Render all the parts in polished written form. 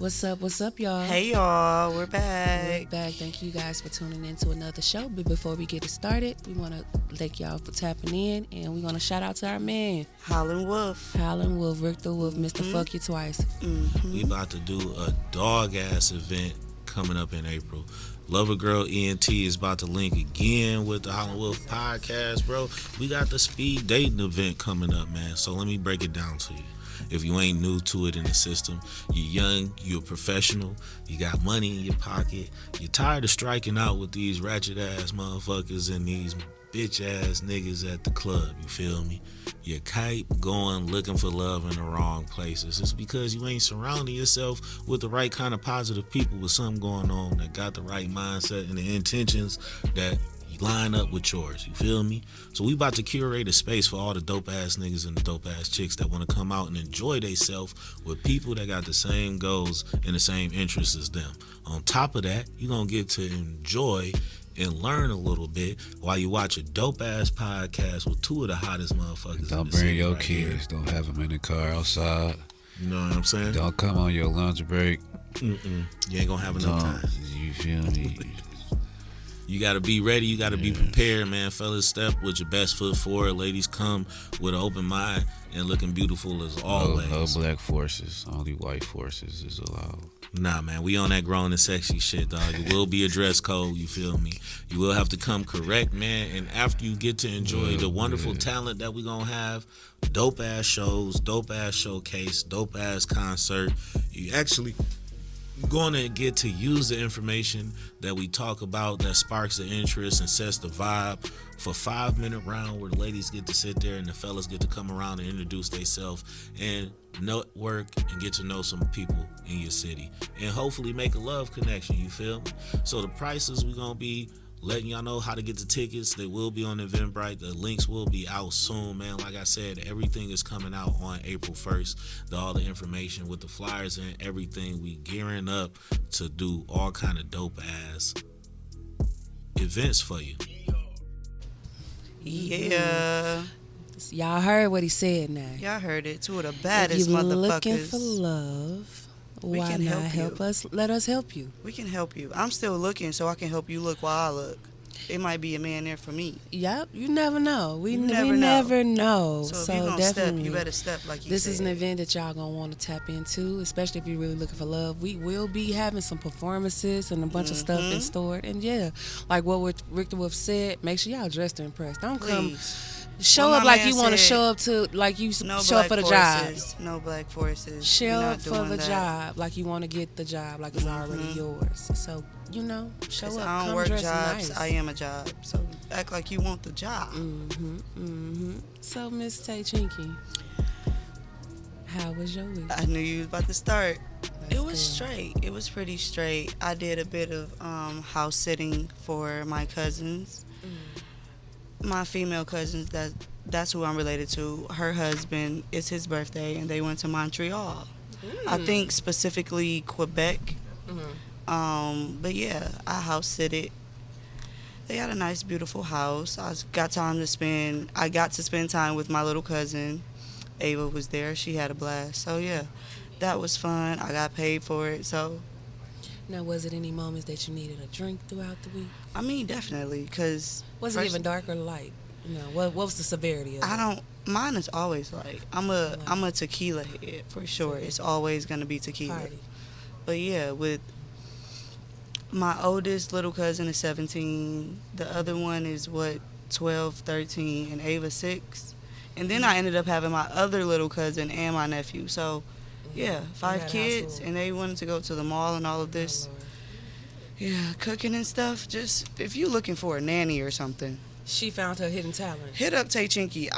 What's up, y'all? Hey, y'all. We're back. We're back. Thank you guys for tuning in to another show. But before we get it started, we want to thank y'all for tapping in. And we want to shout out to our man, Howlin' Wolf. Rick the Wolf, Mr. Fuck You Twice. We about to do a dog-ass event coming up in April. Lover Girl ENT is about to link again with the Howlin' Wolf podcast, bro. We got the speed dating event coming up, man. So let me break it down to you. If you ain't new to it in the system, you're young, you're a professional, you got money in your pocket, you're tired of striking out with these ratchet ass motherfuckers and these bitch ass niggas at the club, you feel me? You're going looking for love in the wrong places. It's because you ain't surrounding yourself with the right kind of positive people with something going on that got the right mindset and the intentions that line up with yours, you feel me? So we about to curate a space for all the dope ass niggas and the dope ass chicks that want to come out and enjoy themselves with people that got the same goals and the same interests as them. On top of that, you're gonna get to enjoy and learn a little bit while you watch a dope ass podcast with two of the hottest motherfuckers. Don't bring your kids. Don't have them in the car outside. You know what I'm saying? Don't come on your lunch break. You ain't gonna have enough time. You feel me? You got to be ready. You got to be prepared, man. Fellas, step with your best foot forward. Ladies, come with an open mind and looking beautiful as always. No black forces. Only white forces is allowed. Nah, man. We on that grown and sexy shit, dog. It will be a dress code, you feel me? You will have to come correct, man. And after you get to enjoy the wonderful talent that we going to have, dope-ass shows, dope-ass showcase, dope-ass concert, you actually going to get to use the information that we talk about that sparks the interest and sets the vibe for 5-minute round where the ladies get to sit there and the fellas get to come around and introduce themselves and network and get to know some people in your city and hopefully make a love connection, you feel me? So the prices we're going to be letting y'all know how to get the tickets. They will be on Eventbrite. The links will be out soon, man. Like I said, everything is coming out on April 1st. All the information with the flyers and everything. We gearing up to do all kind of dope ass events for you. Yeah. Y'all heard what he said now. Y'all heard it. Two of the baddest if you're motherfuckers. looking for love, why can not help you. us? Let us help you. We can help you. I'm still looking so I can help you look while I look. It might be a man there for me. Yep, you never know. We never never know. So if So you're gonna definitely, step, you better step like you this said. is an event that y'all gonna want to tap into, especially if you're really looking for love. We will be having some performances and a bunch of stuff in store. And yeah, like what Rick the Wolf said, make sure y'all dressed to impress. Don't come show Well, up my like you man want to said, show up to like you no show up for the forces, job. No black forces. Show We're up not for doing the that. job like you want to get the job like it's already yours. So show up. I don't come work dressed jobs. nice. I am a job. So act like you want the job. So Miss Tay Chinky, how was your week? I knew you was about to start. Let's It was go. straight. It was pretty straight. I did a bit of house sitting for my cousins. My female cousins, that's who I'm related to. Her husband, it's his birthday, and they went to Montreal. I think specifically Quebec. But yeah, I house sitted. They had a nice, beautiful house. I got to spend time with my little cousin. Ava was there. She had a blast. So yeah, that was fun. I got paid for it. So Now, was it any moments that you needed a drink throughout the week? I mean, definitely, because Was it even dark or light? What was the severity of it? Mine is always light. I'm a tequila head for sure. It's always gonna be tequila. Party. But yeah, with my oldest little cousin is 17. The other one is 12, 13, and Ava 6. And then I ended up having my other little cousin and my nephew. So yeah, 5 had a kids, household. and they wanted to go to the mall and all of this. Oh, Lord. Yeah, cooking and stuff. Just if you're looking for a nanny or something, She found her hidden talent. hit up Tay Chinky.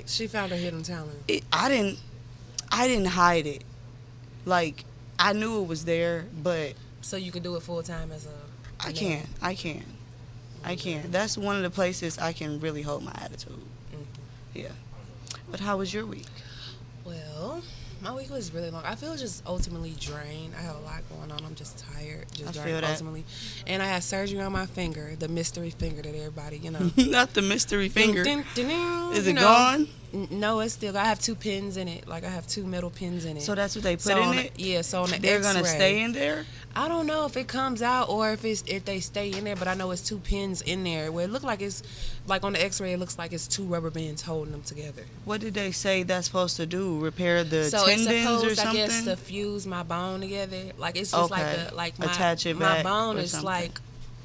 She found her hidden talent. I didn't hide it. Like, I knew it was there, but So you could do it full time as a. I can. That's one of the places I can really hold my attitude. Yeah. But how was your week? Well, my week was really long. I feel just ultimately drained. I have a lot going on. I'm just tired. Just I drained feel that. ultimately. And I had surgery on my finger, the mystery finger that everybody, Not the mystery finger. Ding, ding, ding, ding, Is you it know. gone? No, it's still. I have 2 pins in it. Like I have 2 metal pins in it. So that's what they put So in on it? Yeah. So on the They're X-ray, gonna stay in there? I don't know if it comes out or if they stay in there, but I know it's 2 pins in there. Where it look like it's like on the X-ray, it looks like it's 2 rubber bands holding them together. What did they say that's supposed to do? Repair the So it's tendons supposed, or something? I guess, to fuse my bone together. Like it's just Okay. like Attach it my back bone or is something. like.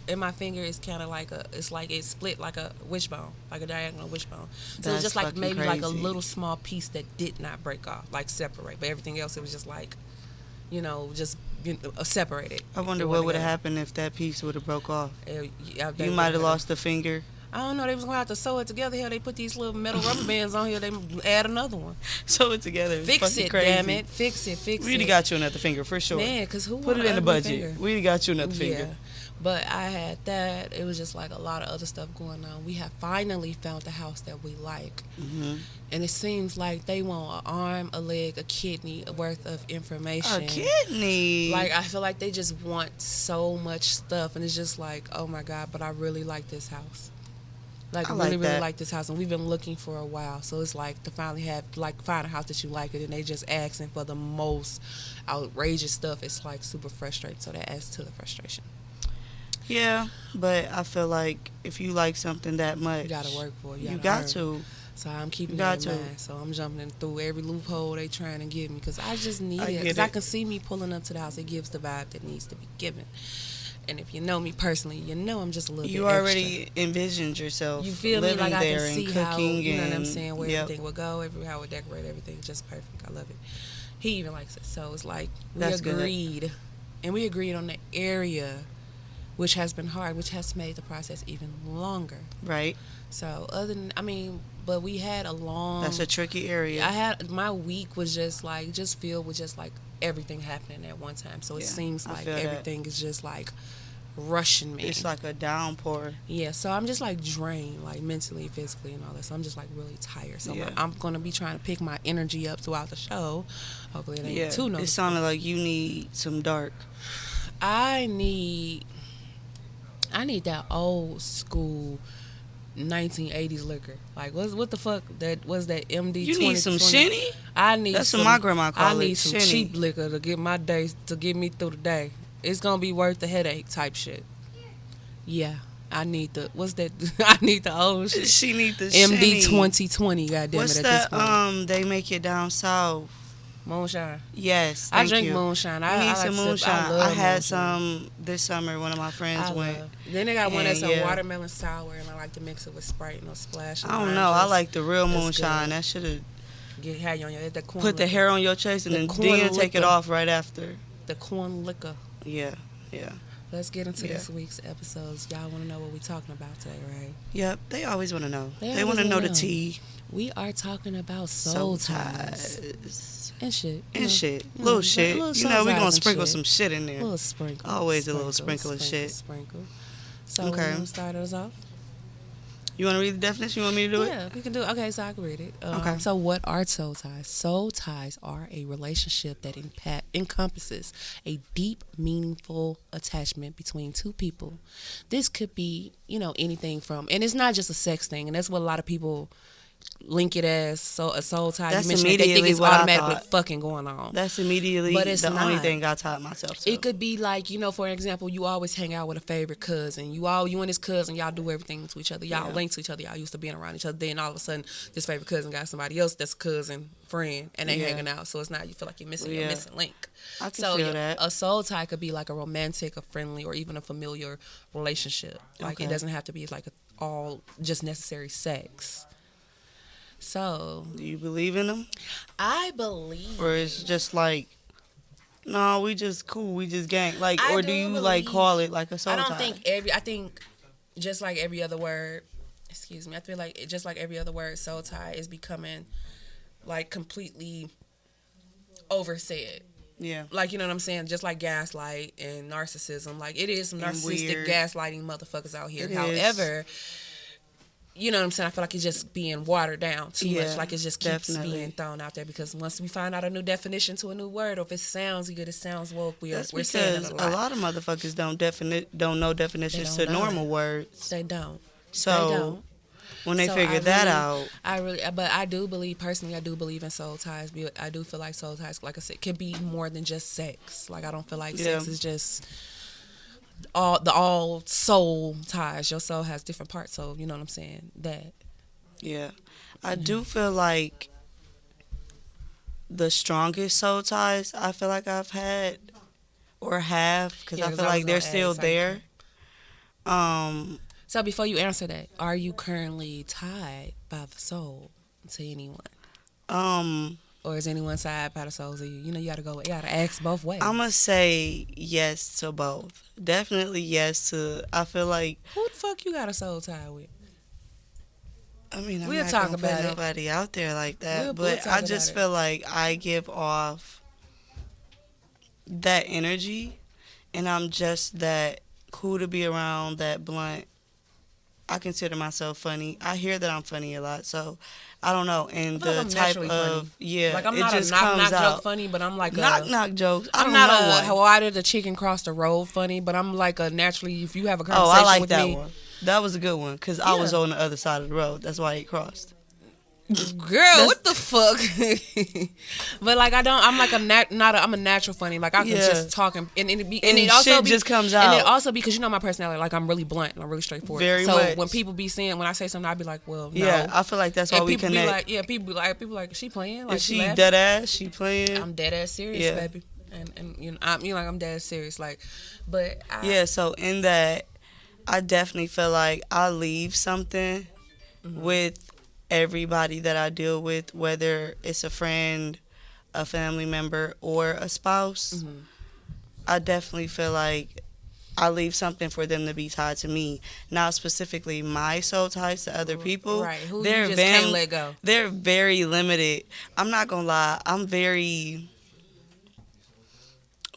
In my finger is kind of like it's like it's split like a wishbone, like a diagonal wishbone. So That's it's just like fucking maybe like a crazy. little small piece that did not break off, like separate. But everything else, it was just like, just separated. I wonder It what wasn't would have together. happened if that piece would have broke off. They You might have would've- lost a finger. I don't know. They was gonna have to sew it together. Here they put these little metal rubber bands on here. They add another one. Sew it together. It's Fix fucking it, crazy. damn it. Fix it. We already it. got you another finger for sure. Man, because who Put want it in the an ugly budget. finger? We already got you another finger. Yeah. But I had that. It was just like a lot of other stuff going on. We have finally found the house that we like. Mm-hmm. And it seems like they want an arm, a leg, a kidney worth of information. A kidney. Like, I feel like they just want so much stuff. And it's just like, oh my God, but I really like this house. Like, I I like really that. like this house. And we've been looking for a while. So it's like to finally find a house that you like it. And they just asking for the most outrageous stuff. It's like super frustrating. So that adds to the frustration. Yeah, but I feel like if you like something that much, You gotta work for it. You gotta got earn. to. So I'm keeping You got that in to. mind. So I'm jumping through every loophole they trying to give me because I just need I it. get Because it. I can see me pulling up to the house. It gives the vibe that needs to be given. And if you know me personally, you know I'm just a little You bit already envisioned yourself extra. You feel me? living Like I there can and see cooking how, you know what I'm and- saying, where yep. everything would go, how it decorate everything. Just perfect. I love it. He even likes it. So it's like we That's good. agreed. And we agreed on the area, which has been hard, which has made the process even longer. Right. So but we had a long. That's a tricky area. My week was just filled with just like everything happening at one time. So it Yeah, seems I like feel that. everything is just like rushing me. It's like a downpour. Yeah, so I'm just like drained, like mentally, physically, and all that. So I'm just like really tired. So Yeah. I'm gonna be trying to pick my energy up throughout the show. Hopefully it ain't Yeah. too It noticeable. sounded like you need some dark. I need that old school 1980s liquor. Like what the fuck that was that MD? You need some 2020? shinny? I need. That's some, what my grandma called I need it, some shinny. cheap liquor to get my days to get me through the day. It's gonna be worth the headache type shit. Yeah, I need the what's that? I need the old shit. She need the MD shinny. 2020. Goddamn What's it! At that? this point, They make it down south. moonshine. Yes, I thank drink you. moonshine. You I need like some sip- moonshine. love I had moonshine. some this summer. One of my friends went. Then they got one that's And, a yeah. watermelon sour, and I like to mix it with Sprite and a splash. Of I don't lime know. I juice. like the real That's moonshine. good. That should have Had you on your head. The corn put the liquor. hair on your chest and The then corn take it liquor. off right after. The corn liquor. Yeah, yeah. Let's get into Yeah. this week's episodes. Y'all want to know what we're talking about today, right? Yep, they always want to know. They They want always to know wanna the know. tea. We are talking about Soul soul ties ties. and shit. you And know. shit. You Little know, shit. little You know, soul we're going ties to and sprinkle shit. some shit in there. Little sprinkle. Always a little sprinkle of shit. Sprinkle. So, Okay. you want to start us off? You want to read the definition? You want me to do it? Yeah, we can do it. Okay, so I can read it. Okay. So what are soul ties? Soul ties are a relationship that encompasses a deep, meaningful attachment between two people. This could be, anything from, and it's not just a sex thing, and that's what a lot of people link it as. So a soul tie. That's You mentioned it, they think immediately it's what I automatically thought. fucking going on. That's immediately But it's the only not. thing I taught myself to. It could be like, for example, you always hang out with a favorite cousin. You and his cousin, y'all do everything to each other. Y'all Yeah. link to each other. Y'all used to being around each other. Then all of a sudden, this favorite cousin got somebody else that's a cousin, friend, and they Yeah. hanging out. So it's not, you feel like you're missing your Yeah. missing link. I can So feel that. a soul tie could be like a romantic, a friendly, or even a familiar relationship. Like it Okay. doesn't have to be like all just necessary sex. So Do you believe in them? I believe. Or it's just like, no, we just cool, we just gang. Like, I or do do you believe- call it like a soul I don't tie? I think just like every other word, excuse me, I feel like just like every other word, soul tie is becoming like completely oversaid. Yeah. Like, you know what I'm saying? Just like gaslight and narcissism. Like, it is some And narcissistic weird. gaslighting motherfuckers out here. It is. However, you know what I'm saying? I feel like it's just being watered down too Yeah, much. Like, it just keeps definitely. being thrown out there because once we find out a new definition to a new word, or if it sounds good, it sounds woke, we're That's saying because it a lot of motherfuckers don't know definitions They to don't know normal it. words. They don't. So They don't. when they So figure that out. But I do believe, personally, I do believe in soul ties. I do feel like soul ties, like I said, can be more than just sex. Like, I don't feel like sex is just all soul ties. Your soul has different parts, so you know what I'm saying? Yeah. I do feel like the strongest soul ties I feel like I've had or have, because I feel like they're still there. So before you answer that, are you currently tied by the soul to anyone? Or is anyone tied by the souls of you? You know, you gotta ask both ways. I'm gonna say yes to both. Definitely yes to. I feel like. Who the fuck you got a soul tie with? I mean, I'm We'll not talk gonna about put it. nobody out there like that, We'll but talk I just about feel like I give off that energy, and I'm just that cool to be around, that blunt. I consider myself funny. I hear that I'm funny a lot, so I don't know. And I feel the like I'm type naturally of funny. Like, I'm it not just a knock comes joke out. funny, but I'm like Knock jokes. I I'm don't not know a one. why did the chicken cross the road funny, but I'm like a naturally, if you have a Oh, conversation I like with that me, one. That was a good one because I was Yeah. on the other side of the road. That's why it crossed. girl, what the fuck? But like I'm like I'm a natural funny. Like I can just talk and it also shit be, just comes and out. it also because you know my personality. Like I'm really blunt and I'm really straightforward. Very so much. when people be saying when I say something, I be like, well, no. Yeah, I feel like that's why And we people connect. be like, yeah, people be like, she playing? Like Is she laughing? dead ass? She playing? I'm dead ass serious, Yeah. baby. And you know, I'm dead ass serious. Like, but Yeah. So in that, I definitely feel like I leave something with everybody that I deal with, whether it's a friend, a family member, or a spouse. I definitely feel like I leave something for them to be tied to me. Now, specifically, my soul ties to other people. right, who they're you just can't let go. They're very limited. I'm not gonna lie. I'm very.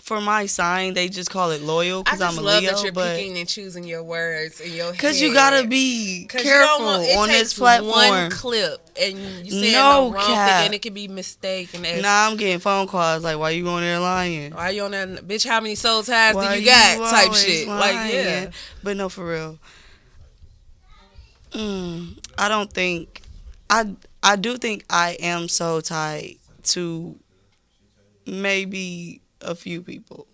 For my sign, they just call it loyal because I I'm just a love Leo. that you're but picking and choosing your words in your head. because you gotta be 'Cause you careful don't want- it on this takes platform. One clip and you say No the wrong cap. thing and it can be mistaken. As, Nah, I'm getting phone calls like, "Why you going there lying? why you on that bitch? How many soul ties Why do you got? Type always shit. Like yeah. lying?" But no, for real. I don't think I do think I am so tied to maybe a few people,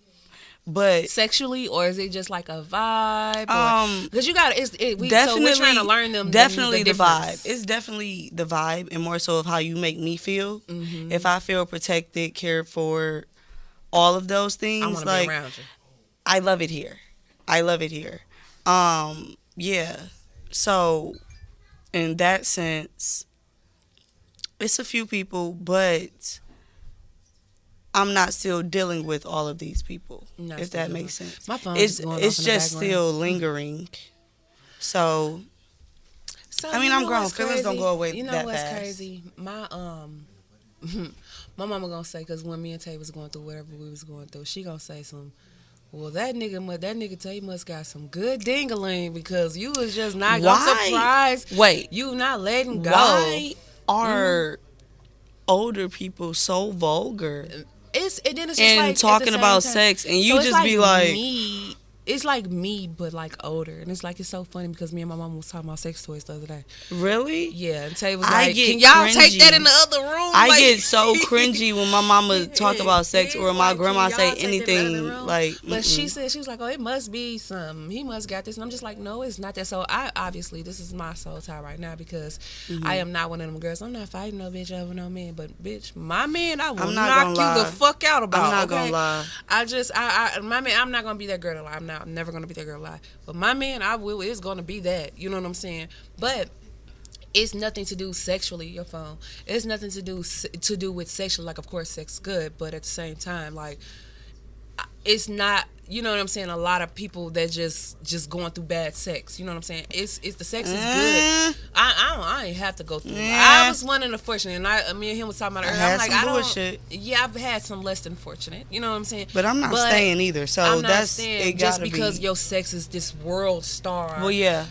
but Sexually, or is it just like a vibe? Because you got so definitely we're trying to learn them. Definitely the difference. vibe. It's definitely the vibe, and more so of how you make me feel. Mm-hmm. If I feel protected, cared for, all of those I things, want to like be around you. I love it here. I love it here. Yeah. So, in that sense, it's a few people, but I'm not still dealing with all of these people. Not If still that dealing. makes sense. My phone It's is going it's off in the just background. still lingering. So, So, I mean, you I'm know grown. what's Feelings don't crazy? go away You know that what's fast. crazy? My my mama gonna say, because when me and Tay was going through whatever we was going through, she gonna say some. Well, that nigga Tay must got some good dingaling because you was just not. Why? I'm surprised. Wait. You not letting go. Why are older people so vulgar And then it's just and like, at the talking same about time- sex, and So you it's just be like, me. It's like me, but like older, and it's like it's so funny because me and my mom was talking about sex toys the other day. really? Yeah, and Tay was I like, get "Can y'all take cringy. that in the other room?" I Like- get so cringy when my mama talk about sex or my Like, grandma "Can say y'all take that in the other anything room?" like. But she was like, "Oh, it must be something. He must got this." And I'm just like, "No, it's not that." So I obviously this is my soul tie right now because I am not one of them girls. I'm not fighting no bitch over no man, but bitch, my man, I will I'm not knock gonna you lie. the fuck out about. I'm not okay? gonna lie. My man, I'm not gonna be that girl to lie. I'm never gonna be that girl to lie. But my man, I will. Is gonna be that. You know what I'm saying? But it's nothing to do sexually. Your phone. It's nothing to do with sexual. Like, of course, sex is good, but at the same time, like, it's not. You know what I'm saying? A lot of people that just going through bad sex. You know what I'm saying? It's the sex is good. I ain't have to go through. I was one in the fortunate, and me and him was talking about it earlier. I'm like, I don't. Bullshit. Yeah, I've had some less than fortunate. You know what I'm saying? But I'm not staying either. So I'm not that's staying it. just Gotta because be. your sex is this world star. Well, yeah.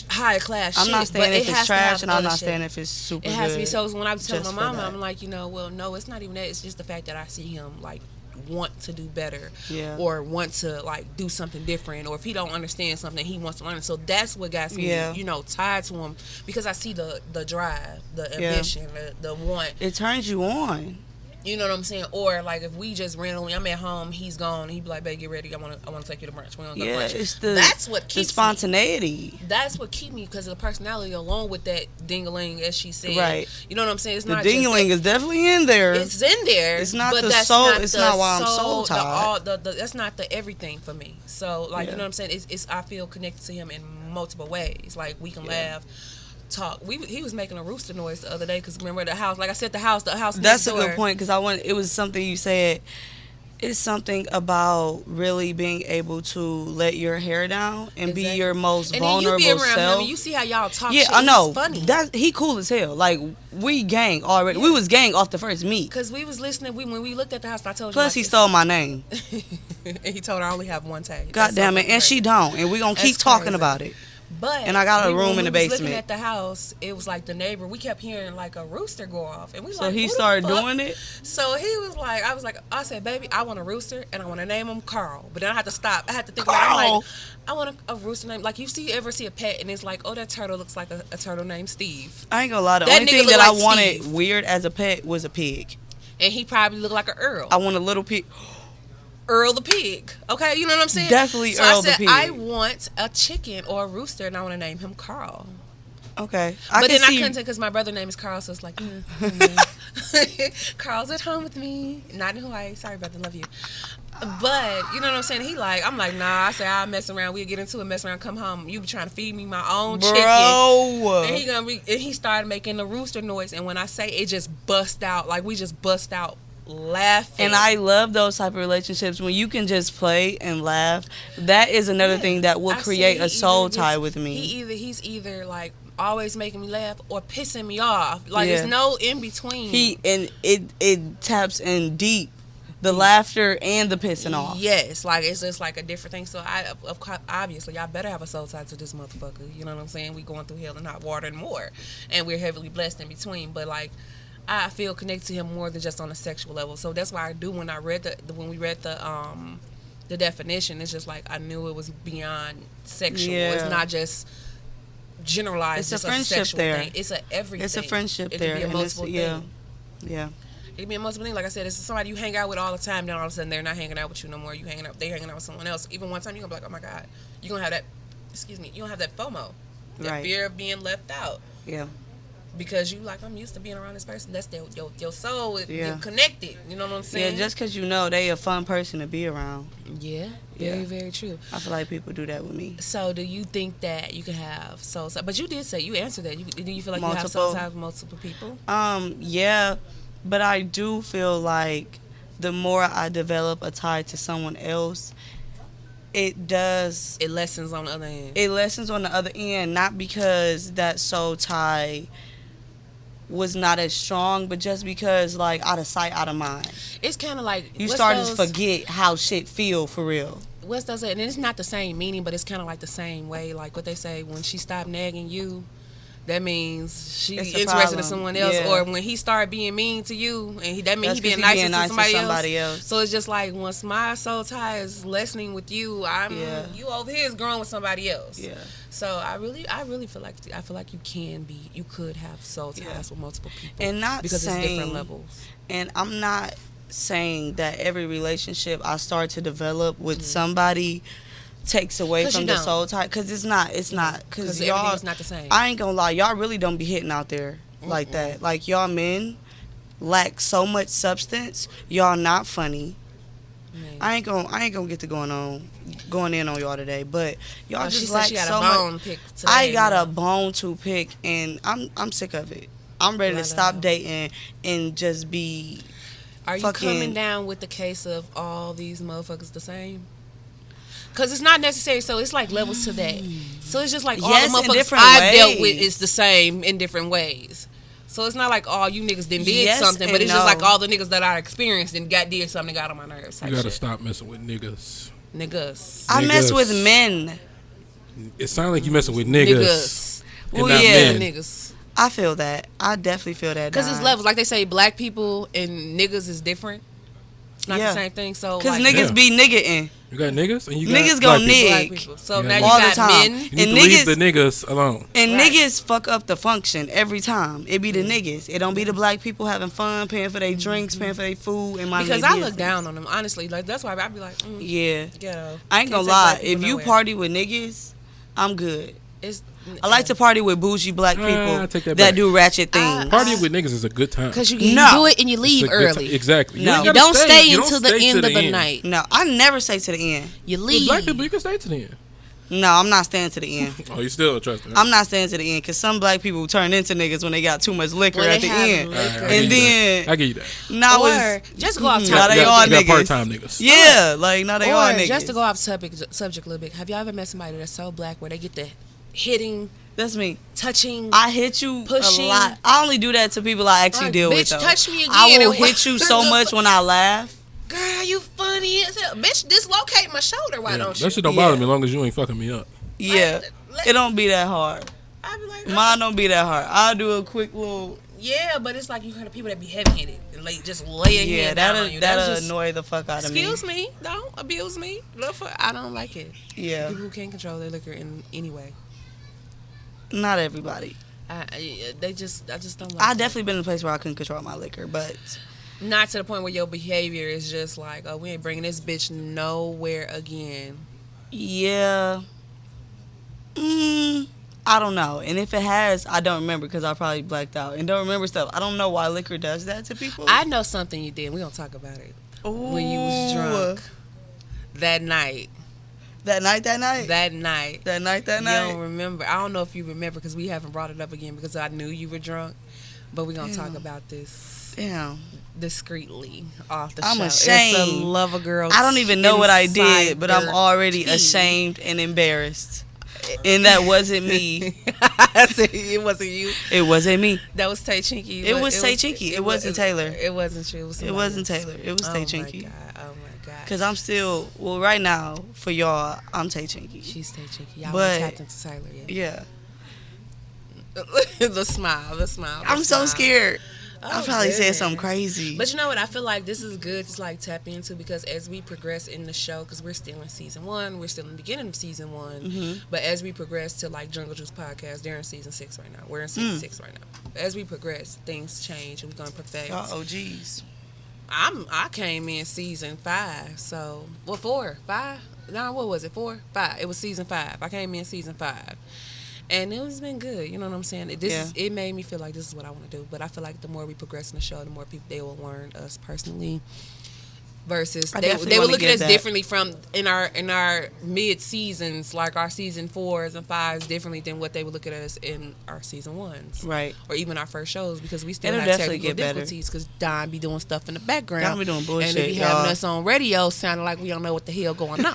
High class I'm shit. not staying but if it it's has to have trash, and I'm other not shit. staying if it's super. It has to be. good So when I was telling just my for mama, that. I'm like, well, no, it's not even that. It's just the fact that I see him like want to do better, Yeah. or want to like do something different, or if he don't understand something, he wants to learn it. So that's what got me, Yeah. you know, tied to him, because I see the drive, the ambition, the want. It turns you on. You know what I'm saying? Or like if we just randomly, I'm at home, he's gone, and he be like, "Babe, get ready. I want to take you to brunch. We gonna go to brunch." It's that's what keeps the spontaneity. me. That's what keep me, because of the personality, along with that ding-a-ling, as she said. Right. You know what I'm saying? It's The not ding-a-ling just is definitely in there. it's in there. It's not but the that's soul. Not it's the not why I'm soul, soul tied. that's not the everything for me. So like, Yeah. you know what I'm saying? It's I feel connected to him in multiple ways. Like we can laugh. Talk. He was making a rooster noise the other day, because remember the house. Like I said, the house. That's next a door. good point, because it was something you said. It's something about really being able to let your hair down and be your most and vulnerable then you be around self. him and you see how y'all talk. Yeah, shit. I know. It's funny. He cool as hell. Like we gang already. We was gang off the first meet. Because we was listening. When we looked at the house, I told you. Plus, he stole my name. And he told her I only have one tag. God damn it, and she don't, and we gonna keep That's talking crazy. about it. But And I got a room when in the we was basement. looking at the house, it was like the neighbor. We kept hearing like a rooster go off, and we So like. he who the started fuck? doing it. So he was like, I said, baby, I want a rooster, and I want to name him Carl. But then I had to stop. I had to think about it. I'm Carl. like, I want a rooster name. Like ever see a pet, and it's like, oh, that turtle looks like a turtle named Steve. I ain't gonna lie. The That only nigga thing look that I like wanted Steve. weird as a pet was a pig. And he probably looked like an Earl. I want a little pig. Earl the pig. Okay, you know what I'm saying? Definitely so Earl I the said, pig. I want a chicken or a rooster, and I want to name him Carl. Okay, But then I couldn't take, because my brother name is Carl, so it's like, Carl's at home with me, not in Hawaii. Sorry, brother, love you. But you know what I'm saying? I'm like, nah. I said I'll mess around. We'll get into it, mess around, come home. You be trying to feed me my own chicken. Bro. And he started making the rooster noise, and when I say it, just bust out, like we just bust out laughing. And I love those type of relationships when you can just play and laugh. That is another thing that will I create said a soul he tie gets- with me. He's either like always making me laugh or pissing me off. Like Yeah. there's no in between. And it taps in deep, the laughter and the pissing off. Yes, like it's just like a different thing. So of course, obviously, y'all better have a soul tie to this motherfucker. You know what I'm saying? We going through hell and hot water and more, and we're heavily blessed in between. But like, I feel connected to him more than just on a sexual level. So that's why I do when we read the definition. It's just like I knew it was beyond sexual. Yeah. It's not just generalized. It's a just friendship sexual there. thing. It's a everything. It's a friendship it there. Could be a and multiple yeah. thing. Yeah. It can be a multiple thing. Like I said, it's somebody you hang out with all the time. Then all of a sudden they're not hanging out with you no more. They hanging out with someone else. Even one time you're gonna be like, oh my God, you're gonna have that. Excuse me, you don't have that FOMO, that Right. fear of being left out. Yeah. Because you like, I'm used to being around this person. That's your soul. Yeah. You're connected. You know what I'm Yeah, saying? just because you know they a fun person to be around. Yeah. Yeah. Very, very true. I feel like people do that with me. So, do you think that you can have soul ties? But you did say, you answered that. Do you feel like you have Multiple. soul ties with multiple people? Yeah, but I do feel like the more I develop a tie to someone else, it does. It lessens on the other end. It lessens on the other end, not because that soul tie was not as strong, but just because, like, out of sight, out of mind. It's kind of like You what's start to those- forget how shit feel for real. What's does it? And it's not the same meaning, but it's kind of like the same way. Like what they say, when she stopped nagging you, that means she's It's a interested problem. in someone else. Yeah. Or when he started being mean to you, and that means That's he being 'cause he nicer being to nice somebody, else. else. So it's just like once my soul tie is lessening with you, you over here is growing with somebody else. Yeah. So I really feel like you could have soul ties Yeah. with multiple people, And not because saying, it's different levels. And I'm not saying that every relationship I start to develop with somebody takes away 'Cause from you the don't. soul tie, because it's not because y'all, everything's not the same. I ain't gonna lie, y'all really don't be hitting out there like that. Like, y'all men lack so much substance. Y'all not funny. Man. I ain't gonna get to going in on y'all today, but y'all Oh, she just said lack she got so a much. bone pick today, I got man. a bone to pick, and I'm sick of it. I'm ready to Right stop on. dating and just be. Are you fucking- coming down with the case of all these motherfuckers the same? Because it's not necessary, so it's like levels to that. So it's just like all Yes, the in motherfuckers different I've dealt with ways. is the same in different ways. So it's not like all you niggas did Yes something, but and it's just like no. all the niggas that I experienced and did something that got on my nerves. You Type gotta shit. stop messing with niggas. Niggas. I mess Niggas. with men. It sounds like you messing with niggas. Niggas. And Well, not yeah. men. Niggas. I feel that. I definitely feel that. Because it's Don. levels. Like they say, black people and niggas is different. It's not the same thing. So because like, niggas be nigga-ing. You got niggas and you got Niggas black gon' people. black nig. people. So Yeah. now you All the got time. men. You need And to leave niggas- the niggas alone. And Right. niggas fuck up the function every time. It be the niggas. It don't be the black people having fun, paying for their drinks, paying for their food, and Because I look down on them, honestly. Like that's why I be like, Yeah. ghetto. I ain't Can't gonna take lie. black people If you nowhere. party with niggas, I'm good. It's, I like to party with bougie black people I take that that back. do ratchet things. Partying with niggas is a good time. because you No. do it and you It's leave a good early. time. Exactly. No. ain't You gotta don't stay You until the stay end to of the end. night. No, I never stay to the end. You With leave. black people, you can stay to the end. No, I'm not staying to the end. Oh, you still trust me? I'm not staying to the end because some black people turn into niggas when they got too much liquor When at they the have end. liquor. And then I give you that. now Or it's just go off now topic. they You all got niggas. part-time niggas. Yeah, like now they all Or niggas. just to go off subject a little bit. Have y'all ever met somebody that's so black where they get the hitting, That's me. touching? I hit you Pushing. a lot. I only do that to people I actually Like, deal with. bitch, Though. touch me I again will and hit you so much when I laugh. Girl, you funny as hell. Bitch, dislocate my shoulder. Why Yeah, don't you? that shit don't bother me as long as you ain't fucking me up. Yeah, it don't be that hard. I be like, Mine don't be that hard. I'll do a quick little. yeah, but it's like you heard of people that be heavy-handed and like just lay a Yeah, hand down on you. That's that'll just, annoy the fuck out of me. excuse me, don't abuse me. I don't like it. Yeah, People who can't control their liquor in any way. not everybody. I just don't like I it. definitely been in a place where I couldn't control my liquor, but Not to the point where your behavior is just like, oh, we ain't bringing this bitch nowhere again. yeah. I don't know. And if it has, I don't remember because I probably blacked out and don't remember stuff. I don't know why liquor does that to people. I know something you did. We gonna talk about it. When you was drunk that night. That night. That night. That You night. don't remember. I don't know if you remember because we haven't brought it up again because I knew you were drunk. But we're going to talk about this Damn. discreetly off the I'm show. ashamed. It's a Lover Girl. I don't even know what I did, but I'm insider already tea. ashamed and embarrassed. And that wasn't me. I said it wasn't you. It wasn't me. That was Tay Chinky. It was Tay Chinky. It wasn't Taylor. It wasn't you. It was It somebody wasn't else. Taylor. It was Tay Chinky. Oh my God. Because I'm still, well, right now, for y'all, I'm Tay Chinky. She's Tay Chinky. Y'all But- tapped into Taylor yet? Yeah. the smile. I'm so scared. I Oh, probably said goodness. something crazy. But you know what? I feel like this is good to like tap into because as we progress in the show, because we're still in season 1, we're still in the beginning of season 1. Mm-hmm. But as we progress to like Jungle Juice podcast, they're in season 6 right now. We're in season 6 right now. As we progress, things change and we're gonna perfect. Y'all OGs. I came in season 5, so 4, 5. No, what was it? 4, 5. It was season 5. I came in season 5. And it's been good, you know what I'm saying? It made me feel like this is what I want to do. But I feel like the more we progress in the show, the more people they will learn us personally. Versus I they definitely will wanna look at get us that. differently from in our mid seasons, like our season 4s and 5s, differently than what they would look at us in our season 1s, Right. or even our first shows because we still It'll have definitely technical get better. difficulties because Don be doing stuff in the background. Don be doing bullshit, and they be y'all. having us on radio sounding like we don't know what the hell going on.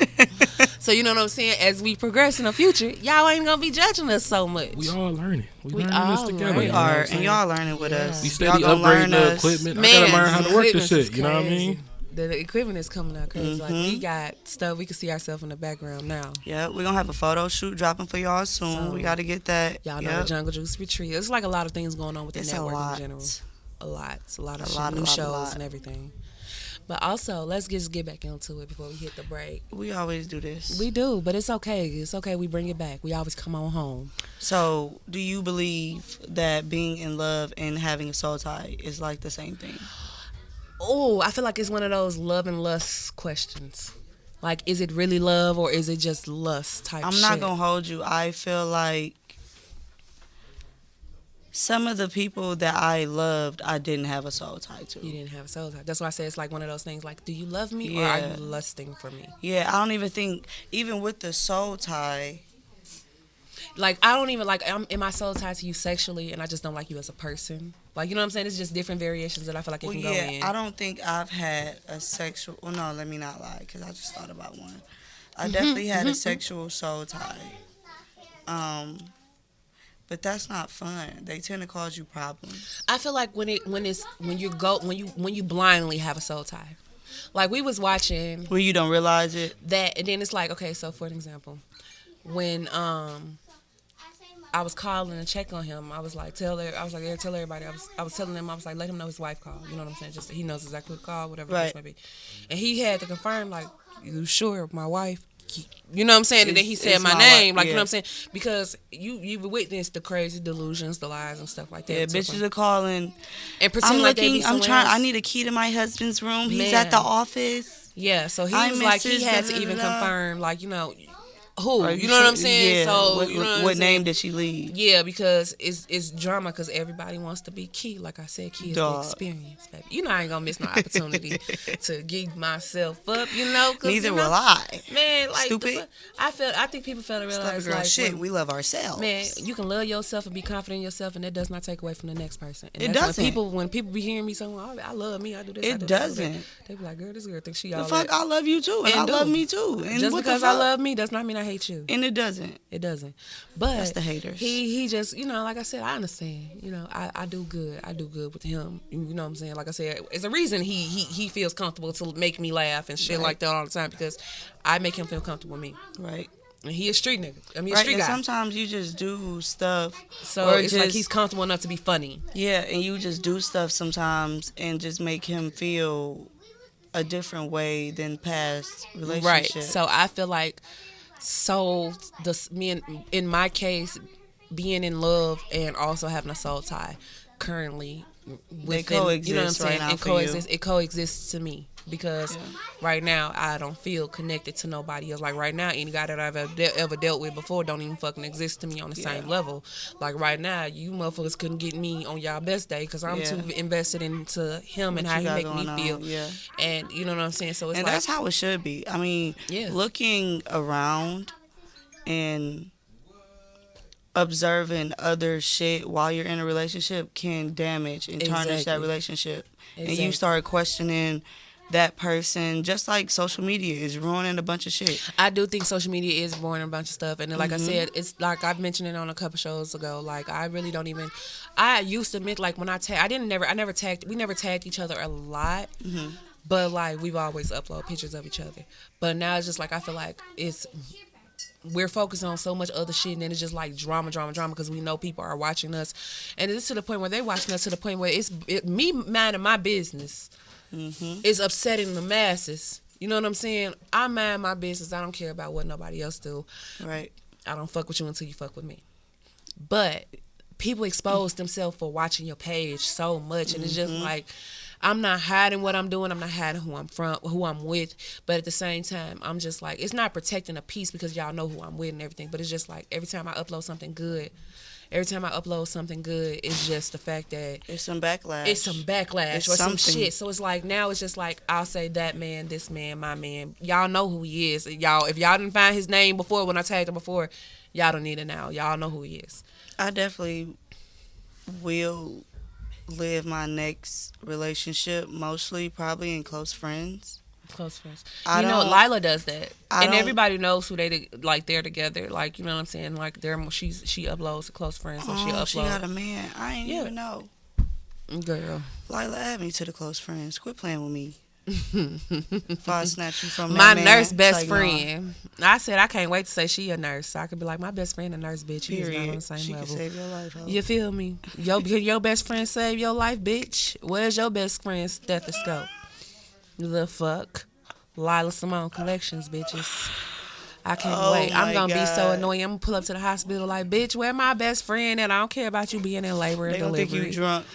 So you know what I'm saying? As we progress in the future, y'all ain't gonna be judging us so much. We all learning. We We learning this all together. learning. We you know what I'm are, and saying? y'all learning with us. We Y'all steady gonna learn upgrading the us. equipment. I Man, gotta learn how to work this equipment is shit. You know what I crazy. mean? The equipment is coming out crazy. Like Mm-hmm. we got stuff we can see ourselves in the background now. Yeah, we're gonna have a photo shoot dropping for y'all soon. So, we gotta get that. Y'all know Yep. the Jungle Juice retreat. It's like a lot of things going on with the It's a network lot. in general. A lot of A shit, lot, a new lot, a shows lot. and everything. But also, let's just get back into it before we hit the break. We always do this. We do, but it's okay. It's okay. We bring it back. We always come on home. So, do you believe that being in love and having a soul tie is like the same thing? Oh, I feel like it's one of those love and lust questions. Like, is it really love or is it just lust type I'm shit? not gonna hold you. I feel like some of the people that I loved, I didn't have a soul tie to. You didn't have a soul tie. That's why I say it's like one of those things like, do you love me or Yeah. are you lusting for me? Yeah, I don't even think, even with the soul tie, Like, I don't even like, am my soul tied to you sexually and I just don't like you as a person? Like, you know what I'm saying? It's just different variations that I feel like it well, can go yeah, in. I don't think I've had a sexual, well, no, let me not lie, because I just thought about one. I definitely had a sexual soul tie. But that's not fun. They tend to cause you problems. I feel like when you blindly have a soul tie. Like, we was watching When you don't realize it. that and then it's like, okay, so for an example, when I was calling and check on him. I was like, tell everybody. I was telling them, I was like, let him know his wife called. You know what I'm saying? Just he knows exactly who called, whatever the case may be. And he had to confirm, like, you sure my wife? You know what I'm saying? And then he said my name, like, you know what I'm saying? Because you've witnessed the crazy delusions, the lies and stuff like that. Yeah, bitches are calling and pretend I'm like looking. they be I'm trying. else. I need a key to my husband's room. He's Man. at the office. Yeah, so he I was miss like, he his had to even confirm, like, you know, who? You know what I'm saying? Yeah. So, you know what name did she leave? Yeah, because it's drama, because everybody wants to be key. Like I said, key is the experience, baby. You know I ain't going to miss no opportunity to give myself up, you know. Neither will I. Man, like, stupid. I think people fail to realize, Girl, like, shit, we love ourselves. Man, you can love yourself and be confident in yourself, and that does not take away from the next person. And it that's doesn't. When people be hearing me saying, oh, I love me, I do this, it I do doesn't. That. They be like, girl, this girl thinks she the all fuck, that. I love you too, and I love me too. And just what because I love me does not mean I hate you. And it doesn't. It doesn't. But that's the haters. He just, you know, like I said, I understand. You know, I do good. I do good with him. You know what I'm saying? Like I said, it's a reason he feels comfortable to make me laugh and shit like that all the time, because I make him feel comfortable with me. Right. And he a street nigga. I mean, right. a street and guy. sometimes you just do stuff. So it's like he's comfortable enough to be funny. Yeah, and you just do stuff sometimes and just make him feel a different way than past relationships. Right. So I feel like, in my case, being in love and also having a soul tie currently, they coexist, you know what I'm saying? Right now it coexists to me, because right now I don't feel connected to nobody else. Like right now, any guy that I've ever dealt with before don't even fucking exist to me on the same level. Like right now, you motherfuckers couldn't get me on y'all best day, because I'm too invested into him and how he make me feel. Yeah. And you know what I'm saying? So it's and like, that's how it should be. I mean, looking around and observing other shit while you're in a relationship can damage and tarnish that relationship. And you start questioning that person, just like social media is ruining a bunch of shit. I do think social media is ruining a bunch of stuff, and like I said, it's like I've mentioned it on a couple shows ago. Like I really don't even. I used to admit, like when I never tagged each other a lot, but like we've always uploaded pictures of each other. But now it's just like I feel like we're focusing on so much other shit, and then it's just like drama, because we know people are watching us, and it's to the point where they're watching us to the point where me minding my business is upsetting the masses. You know what I'm saying? I mind my business. I don't care about what nobody else do. Right. I don't fuck with you until you fuck with me. But people expose themselves for watching your page so much, and it's just like, I'm not hiding what I'm doing. I'm not hiding who I'm from, who I'm with. But at the same time, I'm just like, it's not protecting a peace because y'all know who I'm with and everything. But it's just like every time I upload something good, it's just the fact that it's some backlash. Or some shit. So it's like now it's just like I'll say that man, this man, my man. Y'all know who he is. Y'all, if y'all didn't find his name before when I tagged him before, y'all don't need it now. Y'all know who he is. I definitely will live my next relationship mostly probably in close friends. You know, Lila does that, and everybody knows who they're together. Like, you know what I'm saying? Like she uploads to close friends, so she uploads. She got a man. I ain't even know. Girl, Lila, add me to the close friends. Quit playing with me. If I snatch you from my that nurse man, best friend. I said I can't wait to say she a nurse, so I could be like, my best friend a nurse, bitch. You is not on the same she level. Can save your life. Ho. You feel me? Your best friend save your life, bitch. Where's your best friend's stethoscope? The fuck, Lila Simone Collections, bitches. I can't wait. I'm gonna be so annoying. I'm gonna pull up to the hospital like, bitch, where my best friend at? I don't care about you being in labor and delivery. They don't think you drunk.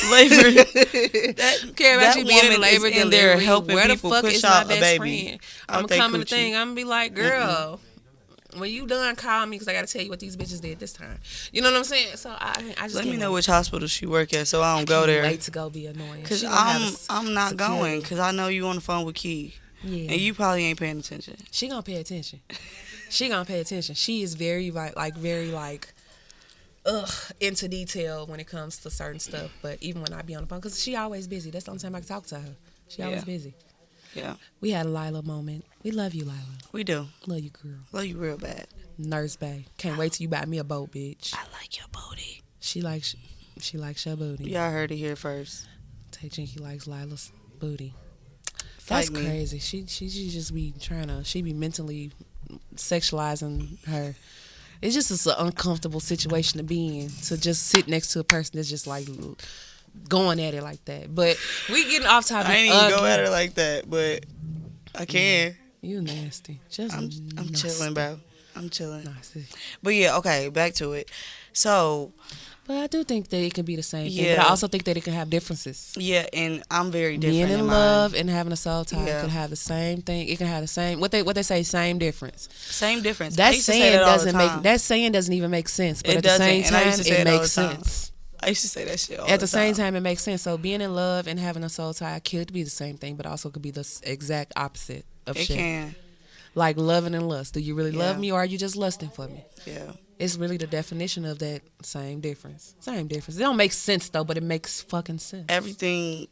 Labor. Care about you being in labor and delivery. There helping where the people fuck push is out my a best baby. friend? I'm gonna come in the thing. I'm gonna be like, girl, when you done, call me because I gotta tell you what these bitches did this time. You know what I'm saying? So I just let me know which hospital she work at so I don't go there. Wait to go be annoying. Cause I'm not going because I know you on the phone with Key. Yeah. And you probably ain't paying attention. She gonna pay attention. She is very into detail when it comes to certain stuff. But even when I be on the phone, because she always busy. That's the only time I can talk to her. She always busy. Yeah. We had a Lila moment. We love you, Lila. We do. Love you, girl. Love you real bad. Nurse Bay. Can't wait till you buy me a boat, bitch. I like your booty. She likes your booty. Y'all heard it here first. Tay Jinky likes Lila's booty. That's crazy. She just be trying to. She be mentally sexualizing her. It's just an uncomfortable situation to be in, to just sit next to a person that's just like going at it like that. But we getting off topic. I ain't even go at her like that, but I can. You nasty. Just I'm chilling, bro. I'm chilling. Nasty. But yeah, okay, back to it. So But I do think that it can be the same thing. Yeah. But I also think that it can have differences. yeah, and I'm very different. Being in mine. love and having a soul tie Yeah. could have the same thing. It can have the same what they say same difference. Same difference. I That used to say saying that all the doesn't time. make that saying doesn't even make sense. But It at the same doesn't, and I time, used to say it it all makes the time. sense. I used to say that shit all At the the same time. time, it makes sense. So being in love and having a soul tie could be the same thing, but also could be the exact opposite of It shit. can. Like loving and lust. Do you really love Yeah. me, or are you just lusting for me? Yeah. It's really the definition of that same difference. Same difference. It don't make sense though, but it makes fucking sense. Everything,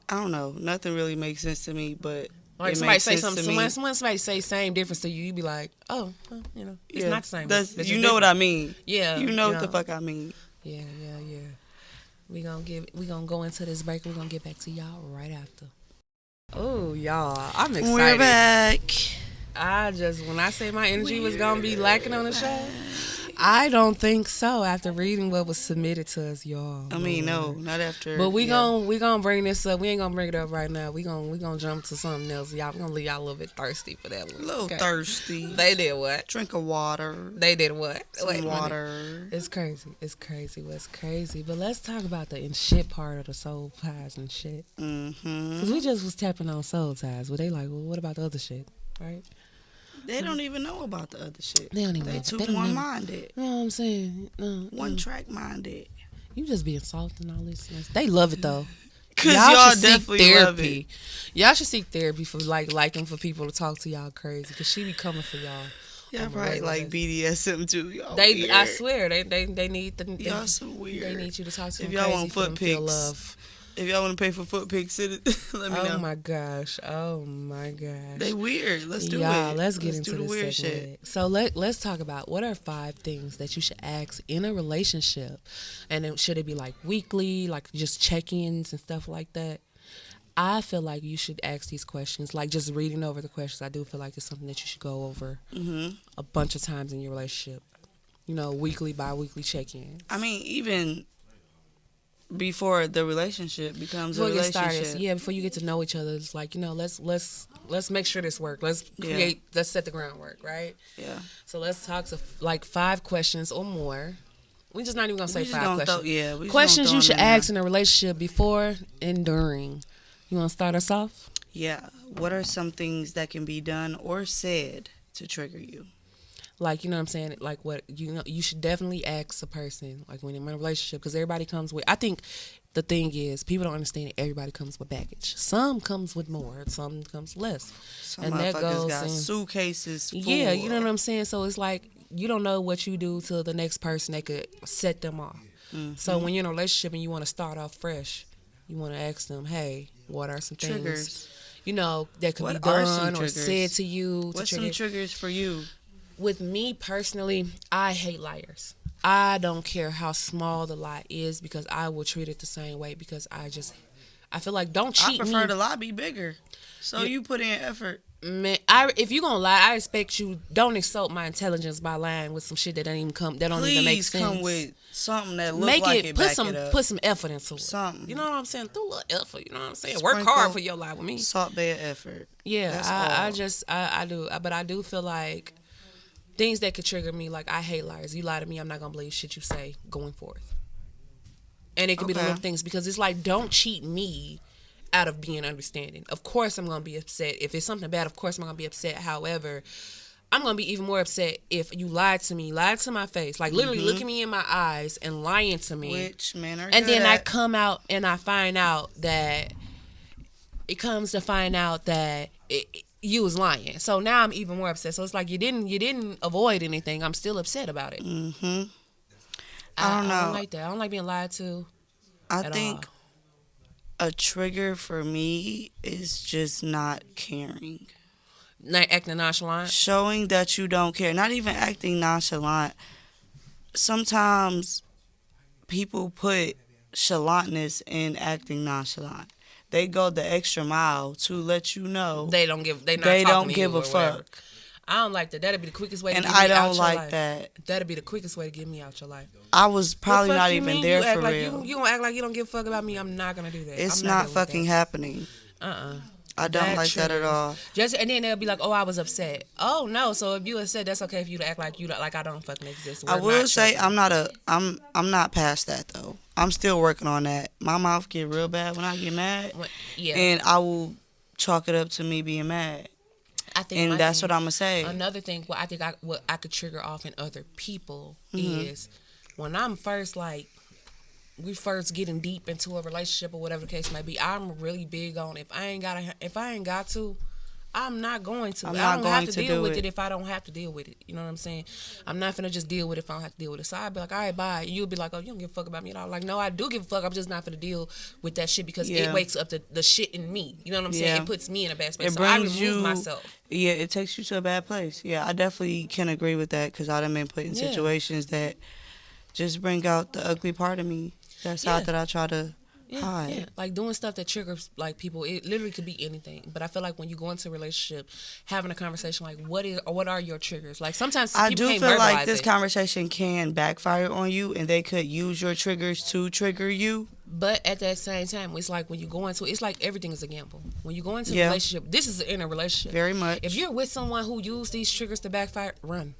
I don't know. Nothing really makes sense to me, but Like it somebody makes say sense something, to me. somebody say same difference to you, you be like, oh, well, it's Yeah. not the same. That's, It's you just know what I different. mean. Yeah, You know what the yeah. fuck I mean. Yeah. We gonna go into this break. We're gonna get back to y'all right after. Oh, y'all, I'm excited. We're back. When I say my energy was gonna be lacking on the show, I don't think so. After reading what was submitted to us, y'all. I mean, no, not after. But we yeah. gonna bring this up. We ain't gonna bring it up right now. We gonna jump to something else. Y'all, we gonna leave y'all a little bit thirsty for that one. A little Okay. thirsty. They did what? Drink of water. They did what? Some Wait, water. It's crazy. It's crazy. What's crazy? But let's talk about the in shit part of the soul ties and shit. Mm-hmm. Cause we just was tapping on soul ties. But they like, well, what about the other shit? Right? They don't even know about the other shit. They don't even They know. too They don't know. one-minded. You know what I'm saying? No, One track minded. You just being soft and all this. They love it though. Cause y'all should definitely seek love therapy. Y'all should seek therapy for liking for people to talk to y'all crazy. Cause she be coming for y'all. Y'all on a probably regular like basis. BDSM too. Y'all They, weird. I swear, they need the. Y'all some weird. They need you to talk to If them y'all crazy want for them foot to feel pics, love. If y'all want to pay for foot pics, let me know. Oh my gosh. Oh my gosh. They weird. Let's do Y'all, it. let's get into do the this weird segment. shit. So let's talk about what are 5 things that you should ask in a relationship, and then should it be like weekly, like just check-ins and stuff like that? I feel like you should ask these questions, like just reading over the questions. I do feel like it's something that you should go over a bunch of times in your relationship. You know, weekly, bi-weekly check-ins. I mean, even before the relationship becomes Before a you get relationship. started, yeah, before you get to know each other, it's like, let's make sure this works. Let's set the groundwork, right? Yeah. So let's talk to like 5 questions or more. We're just not even gonna say We just 5 gonna questions. we just Questions gonna you throw should them in ask in a relationship before and during. You want to start us off? Yeah. What are some things that can be done or said to trigger you? Like, you know what I'm saying? Like, what you should definitely ask a person, like when you're in a relationship, because everybody comes with. I think the thing is, people don't understand that everybody comes with baggage. Some comes with more, some comes less. Some And that motherfuckers goes got in- suitcases full. Yeah, you know what I'm saying? So it's like you don't know what you do to the next person that could set them off. So when you're in a relationship and you want to start off fresh, you want to ask them, hey, what are some things, Triggers. that could What be are some done or triggers? said to you? What's to some trigger? triggers for you? With me personally, I hate liars. I don't care how small the lie is because I will treat it the same way because I feel like don't I cheat prefer me. the lie be bigger. So you put in effort. Man, if you gonna lie, I expect you don't insult my intelligence by lying with some shit that don't even even make Please sense. come with something that looks Make like it it put back some it up. put some effort into it. Something. You know what I'm saying? Do a little effort. You know what I'm saying? Work Sprinkle hard for your life with me. Salt Bay effort. Yeah, That's I do. But I do feel like things that could trigger me. Like I hate liars. You lie to me, I'm not gonna believe shit you say going forth. And it could be the Okay. little things because it's like don't cheat me out of being understanding. Of course I'm gonna be upset if it's something bad. Of course I'm gonna be upset. However, I'm gonna be even more upset if you lied to me, lied to my face, like literally looking me in my eyes and lying to me. Which men are And good then I at. come out and I find out that you was lying. So now I'm even more upset. So it's like you didn't avoid anything. I'm still upset about it. I don't know. I don't like that. I don't like being lied to. I at think a trigger for me is just not caring. Not acting nonchalant. Showing that you don't care. Not even acting nonchalant. Sometimes people put chalantness in acting nonchalant. They go the extra mile to let you know They don't give. They not they talking don't to give you a or whatever. fuck. I don't like that. That'd be the quickest way to And get me I out don't your like life. that. That'd be the quickest way to get me out your life. I was probably The fuck not you even mean? there You act for like real. You gonna act like you don't give a fuck about me. I'm not gonna do that. It's I'm not dealing with fucking that. happening. I don't like that at all. Just and then they'll be like, "Oh, I was upset." Oh no! So if you upset, that's okay for you to act like like I don't fucking exist. I will say children. I'm not past that though. I'm still working on that. My mouth get real bad when I get mad, Yeah, and I will chalk it up to me being mad. I think, And that's what I'm gonna say. Another thing, what I think what I could trigger off in other people Mm-hmm. is when I'm first we first getting deep into a relationship or whatever the case may be. I'm really big on if I ain't got to, I'm not going to. I'm I not don't going have to to deal do with it. it if I don't have to deal with it. You know what I'm saying? I'm not finna just deal with it if I don't have to deal with it. So I'd be like, all right, bye. You'll be like, oh, you don't give a fuck about me at all. Like, no, I do give a fuck. I'm just not finna deal with that shit because Yeah. it wakes up the shit in me. You know what I'm saying? Yeah. It puts me in a bad space. It So I brings remove you myself. Yeah, it takes you to a bad place. Yeah, I definitely can agree with that because I've been put in Yeah. situations that just bring out the ugly part of me. That side that I try to hide. Yeah, like doing stuff that triggers like people. It literally could be anything. But I feel like when you go into a relationship, having a conversation like what are your triggers? Like sometimes I people do can't feel like verbalize this it. conversation can backfire on you, and they could use your triggers to trigger you. But at that same time, it's like when you go into it's like everything is a gamble. When you go into Yeah. a relationship, this is in a relationship. Very much. If you're with someone who use these triggers to backfire, run.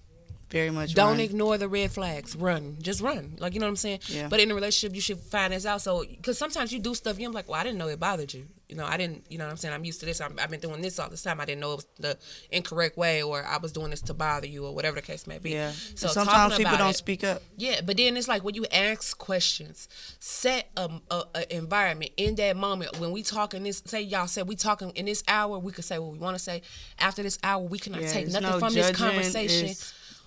Very much. Don't run. ignore the red flags. Run. Just run. Like, you know what I'm saying? Yeah. But in a relationship, you should find this out. So, because sometimes you do stuff, you're like, well, I didn't know it bothered you. You know, I didn't, you know what I'm saying? I'm used to this. I've been doing this all this time. I didn't know it was the incorrect way or I was doing this to bother you or whatever the case may be. Yeah. So Sometimes people don't it, speak up. Yeah, but then it's like when you ask questions, set a environment in that moment. When we talking this, say y'all said we talking in this hour, we could say what we want to say. After this hour, we cannot take it's nothing no from this judging, conversation.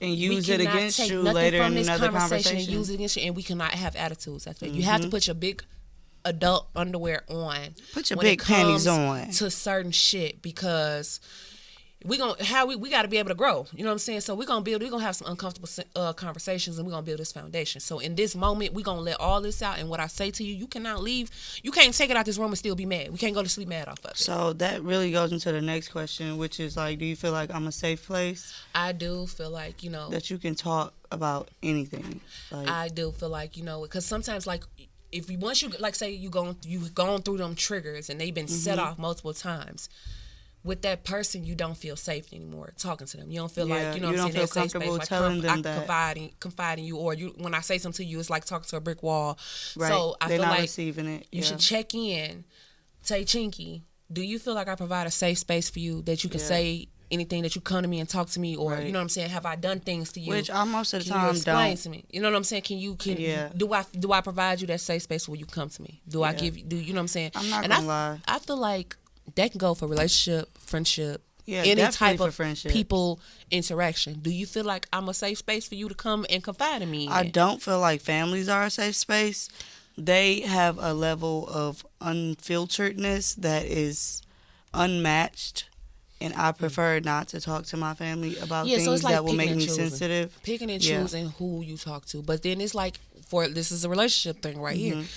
and use We it cannot against take you nothing later from in this another conversation conversation. and use it against you, and we cannot have attitudes. That's You have to put your big adult underwear on. Put your when big it panties comes on. to certain shit because we got to be able to grow. You know what I'm saying? So we're gonna have some uncomfortable conversations, and we're gonna build this foundation. So in this moment, we're gonna let all this out. And what I say to you, you cannot leave. You can't take it out this room and still be mad. We can't go to sleep mad off of it. So that really goes into the next question, which is like, do you feel like I'm a safe place I do feel like, you know, that you can talk about anything? Like, I do feel like, you know, because sometimes like if you once you like say you've gone through them triggers and they've been set off multiple times. With that person, you don't feel safe anymore talking to them. You don't feel like, you know you what I'm don't saying, feel that safe space. comfortable Like telling them I that. confide in you, or you when I say something to you, it's like talking to a brick wall. right. So I They're feel not like receiving it. you should check in. Say, Chinky, do you feel like I provide a safe space for you that you can say anything, that you come to me and talk to me, or Right. you know what I'm saying? Have I done things to you? Which I most of the Can you time explain don't. to me? You know what I'm saying? Do I provide you that safe space where you come to me? Do I give you? Do you know what I'm saying? I'm not and gonna lie. I feel like that can go for relationship, friendship. Yeah, any definitely type for of friendship. people interaction. Do you feel like I'm a safe space for you to come and confide in me? I don't feel like families are a safe space. They have a level of unfilteredness that is unmatched, and I prefer not to talk to my family about Yeah, things so it's like that will picking make and me choosing. sensitive. Picking and Yeah. choosing who you talk to. But then it's like, this is a relationship thing right Mm-hmm. here.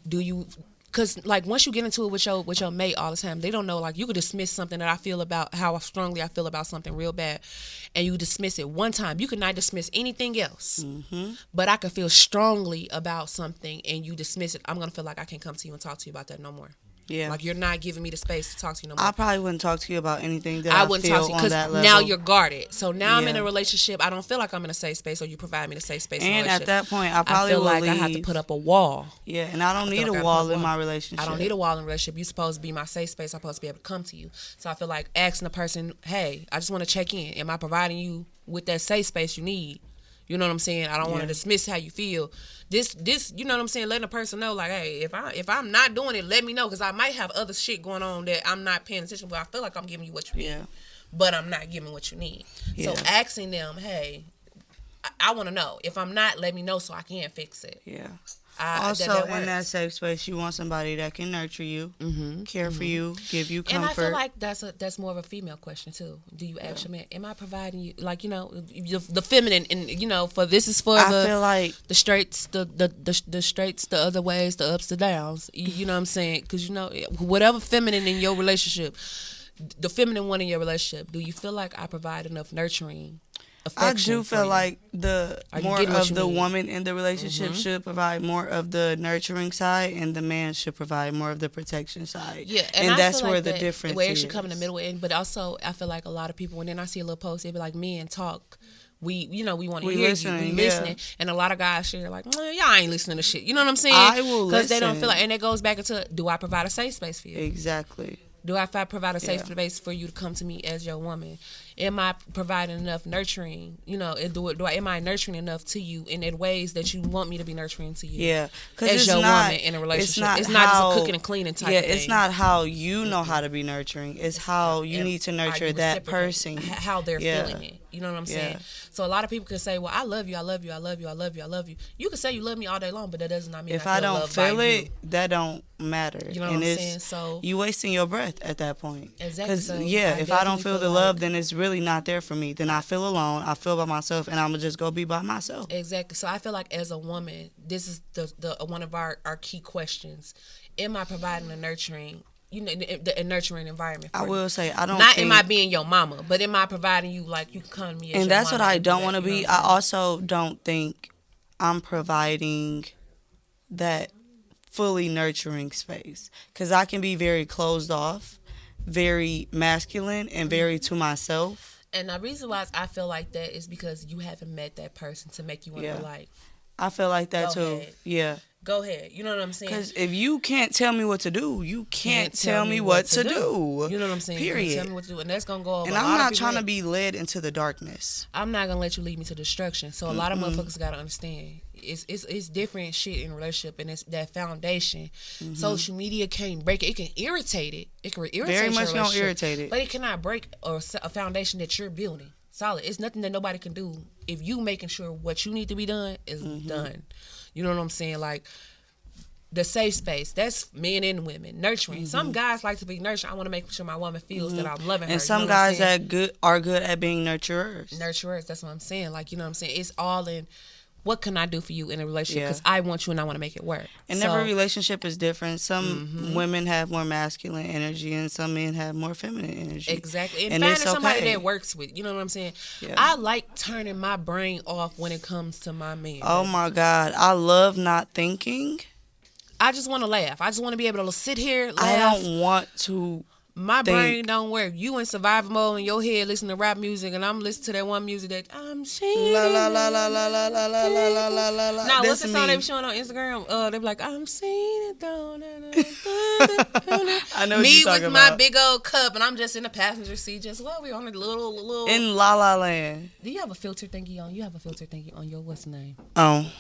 Do you, because like once you get into it with your mate all the time, they don't know, like you could dismiss something that I feel about, how strongly I feel about something real bad, and you dismiss it one time. You could not dismiss anything else. Mm-hmm. But I could feel strongly about something and you dismiss it. I'm going to feel like I can't come to you and talk to you about that no more. Yeah. Like you're not giving me the space to talk to you no more. I probably wouldn't talk to you about anything that I I wouldn't feel talk to you on because that level. now you're guarded. So now I'm in Yeah. a relationship. I don't feel like I'm in a safe space, or you provide me the safe space. in a And at relationship. that point, I probably feel will like leave. I have to put up a wall. Yeah, and I don't I feel need like I a wall put in my one. relationship. I don't need a wall in a relationship. You're supposed to be my safe space. I'm supposed to be able to come to you. So I feel like asking the person, hey, I just want to check in. Am I providing you with that safe space you need? You know what I'm saying? I don't want to dismiss how you feel. This, you know what I'm saying? Letting a person know, like, hey, if I'm not doing it, let me know, because I might have other shit going on that I'm not paying attention to. But I feel like I'm giving you what you need, but I'm not giving what you need. Yeah. So asking them, hey, I want to know. If I'm not, let me know so I can fix it. Yeah. That Also, in works. that safe space, you want somebody that can nurture you, care for you, give you comfort. And I feel like that's more of a female question too. Do you ask your man, am I providing you, like, you know, the feminine, and you know, for this is for I feel like the straights, the straights, the other ways, the ups, the downs. You know what I'm saying? Because you know, whatever feminine in your relationship, the feminine one in your relationship, do you feel like I provide enough nurturing, I affection do for feel you? like the Are you more getting what of you the need? woman in the relationship should provide more of the nurturing side, and the man should provide more of the protection side. Yeah, and I that's feel where like the that, difference where it is. should come in the middle. And but also, I feel like a lot of people, and then I see a little post, they be like, "Men talk." We want to We hear listening, you. We yeah. listening, and a lot of guys share like, y'all ain't listening to shit. You know what I'm saying? I will because they don't listen. feel like, and it goes back into, do I provide a safe space for you? Exactly. Do I provide a safe Yeah. space for you to come to me as your woman? Am I providing enough nurturing? Am I nurturing enough to you in ways that you want me to be nurturing to you? Yeah, because As it's your not woman in a relationship. It's not, just how, a cooking and cleaning type Yeah, of thing. it's not how you know how to be nurturing. It's how you need to Are nurture you that reciprocating person. how they're Yeah. feeling it. You know what I'm saying? Yeah. So a lot of people can say, well, I love you, I love you, I love you, I love you, I love you. You can say you love me all day long, but that does not mean If I I feel don't loved by feel it, you. that don't matter. You know what and I'm it's, saying? So you wasting your breath at that point. Exactly. Because So yeah, I if I don't definitely feel feel the like- love, then it's really not there for me. Then I feel alone. I feel by myself, and I'm gonna just go be by myself. Exactly. So I feel like as a woman, this is the one of our key questions. Am I providing a nurturing, a nurturing environment for I you? will say I don't. Not think, am I being your mama, but am I providing you like you can come to me as and your that's mama what I and do don't that, want to you know be. what I'm I saying? also don't think I'm providing that fully nurturing space, because I can be very closed off, very masculine, and very to myself. And the reason why I feel like that is because you haven't met that person to make you want to Yeah. like, I feel like that Go too. ahead. Yeah. go ahead. You know what I'm saying? Because if you can't tell me what to do, you can't tell me what to do. You know what I'm saying? You Period. can't tell me what to do, and that's gonna go over. And a I'm lot of not people trying to head. be led into the darkness. I'm not gonna let you lead me to destruction. So a lot of motherfuckers gotta understand it's different shit in a relationship, and it's that foundation. Social media can't break it. It can irritate it. It can irritate Very your much gonna relationship, irritate it. but it cannot break a foundation that you're building solid. It's nothing that nobody can do if you making sure what you need to be done is done. You know what I'm saying? Like the safe space, that's men and women nurturing. Some guys like to be nurtured. I want to make sure my woman feels that I'm loving her. And You some know what I'm guys saying? that are good at being nurturers. Nurturers, that's what I'm saying. Like, you know what I'm saying? It's all in what can I do for you in a relationship, Yeah. because I want you and I want to make it work. And So, every relationship is different. Some women have more masculine energy, and some men have more feminine energy. exactly. And, And finding it's somebody okay. that works with, you know what I'm saying? Yeah. I like turning my brain off when it comes to my man. Oh my God, I love not thinking. I just want to laugh. I just want to be able to sit here, laugh. I don't want to. My think. brain don't work. You in survival mode in your head listening to rap music, and I'm listening to that one music that I'm seeing. La la la la la la la la la la la la la. Now, what's This the song me. they be showing on Instagram? They be like, I'm seeing it down. I know what Me you're talking with my about. big old cup, and I'm just in the passenger seat, just we on a little. In La La Land. Do you have a filter thingy on? You have a filter thingy on your what's the name? Oh,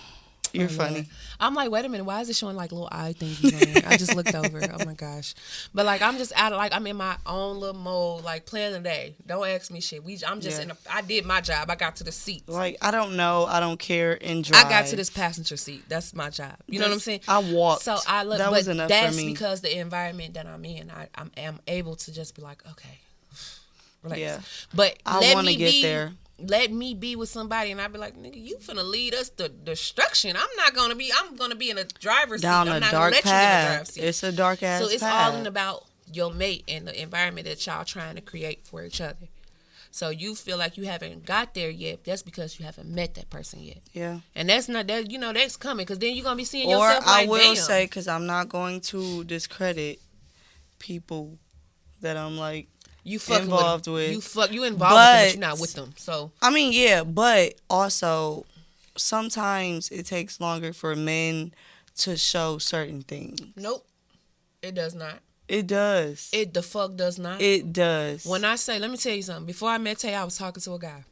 you're Oh, funny. Lord. I'm like, wait a minute, why is it showing like little eye thingies on there? I just looked over. Oh my gosh. But like I'm just out of I'm in my own little mode, like playing the day. Don't ask me shit. I'm just Yeah. I did my job. I got to the seat. Like, I don't know. I don't care. And drive. I got to this passenger seat. That's my job. You know what I'm saying? I walked. So I look, That but was enough that's for me. because the environment that I'm in, I am able to just be like, okay, relax. Yeah. But I let wanna me get be, there. Let me be with somebody, and I be like, nigga, you finna lead us to destruction. I'm gonna be in the driver's Down seat. a I'm not dark gonna let you in the path. driver's seat. It's a dark ass So it's path. all in about your mate and the environment that y'all trying to create for each other. So you feel like you haven't got there yet. That's because you haven't met that person yet. Yeah. And that's not that, that's coming, because then you're gonna be seeing Or yourself like, I will damn. say, because I'm not going to discredit people that I'm like. You fucking involved with, with. you involved with them, but But- you're not with them. So I mean, yeah, but also sometimes it takes longer for men to show certain things. nope, it does not. It does. It the fuck does not. It does. When I say, let me tell you something. Before I met Tay, I was talking to a guy.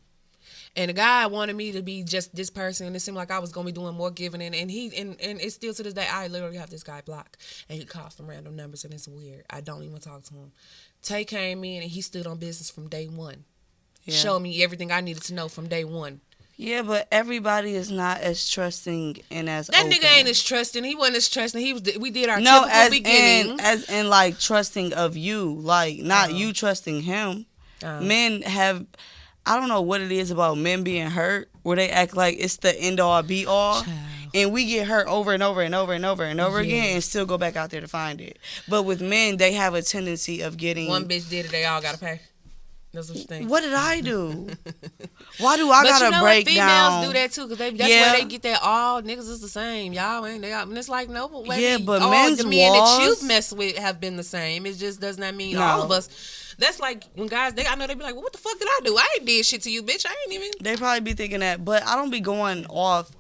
And the guy wanted me to be just this person, and it seemed like I was gonna be doing more giving, and it's still to this day I literally have this guy blocked, and he calls from random numbers, and it's weird. I don't even talk to him. Tay came in and he stood on business from day one, Yeah. showed me everything I needed to know from day one. Yeah, but everybody is not as trusting and as That open. nigga ain't as trusting. He wasn't as trusting. We did our no, typical beginning. as in like trusting of you, like not you trusting him. Uh-huh. Men have, I don't know what it is about men being hurt where they act like it's the end all be all. Child. and we get hurt over and over and over and over and over again, and still go back out there to find it. But with men, they have a tendency of getting One bitch did it, they all gotta pay. That's what you think. What did I do? Why do I but gotta you know break what? Females down? do that too, cause that's where they get that all niggas is the same. Y'all ain't they out, and it's like no, but but men's the men that walls- you've messed with have been the same. It just does not mean all of us. That's like when guys, I know they be like, well, what the fuck did I do? I ain't did shit to you, bitch. I ain't even. They probably be thinking that, but I don't be going off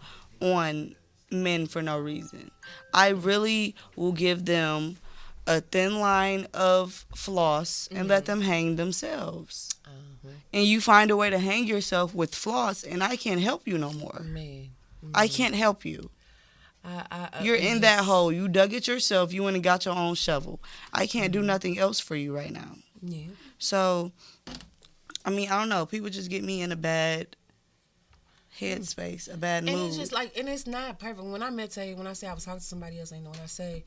on men for no reason. I really will give them a thin line of floss and let them hang themselves. And you find a way to hang yourself with floss, and I can't help you no more. Man. I can't help you. You're in that hole. You dug it yourself. You went and got your own shovel. I can't do nothing else for you right now. Yeah. So, I mean, I don't know. People just get me in a bad headspace, a bad mood. And it's just like, and it's not perfect. When I say I was talking to somebody else, I know when I say,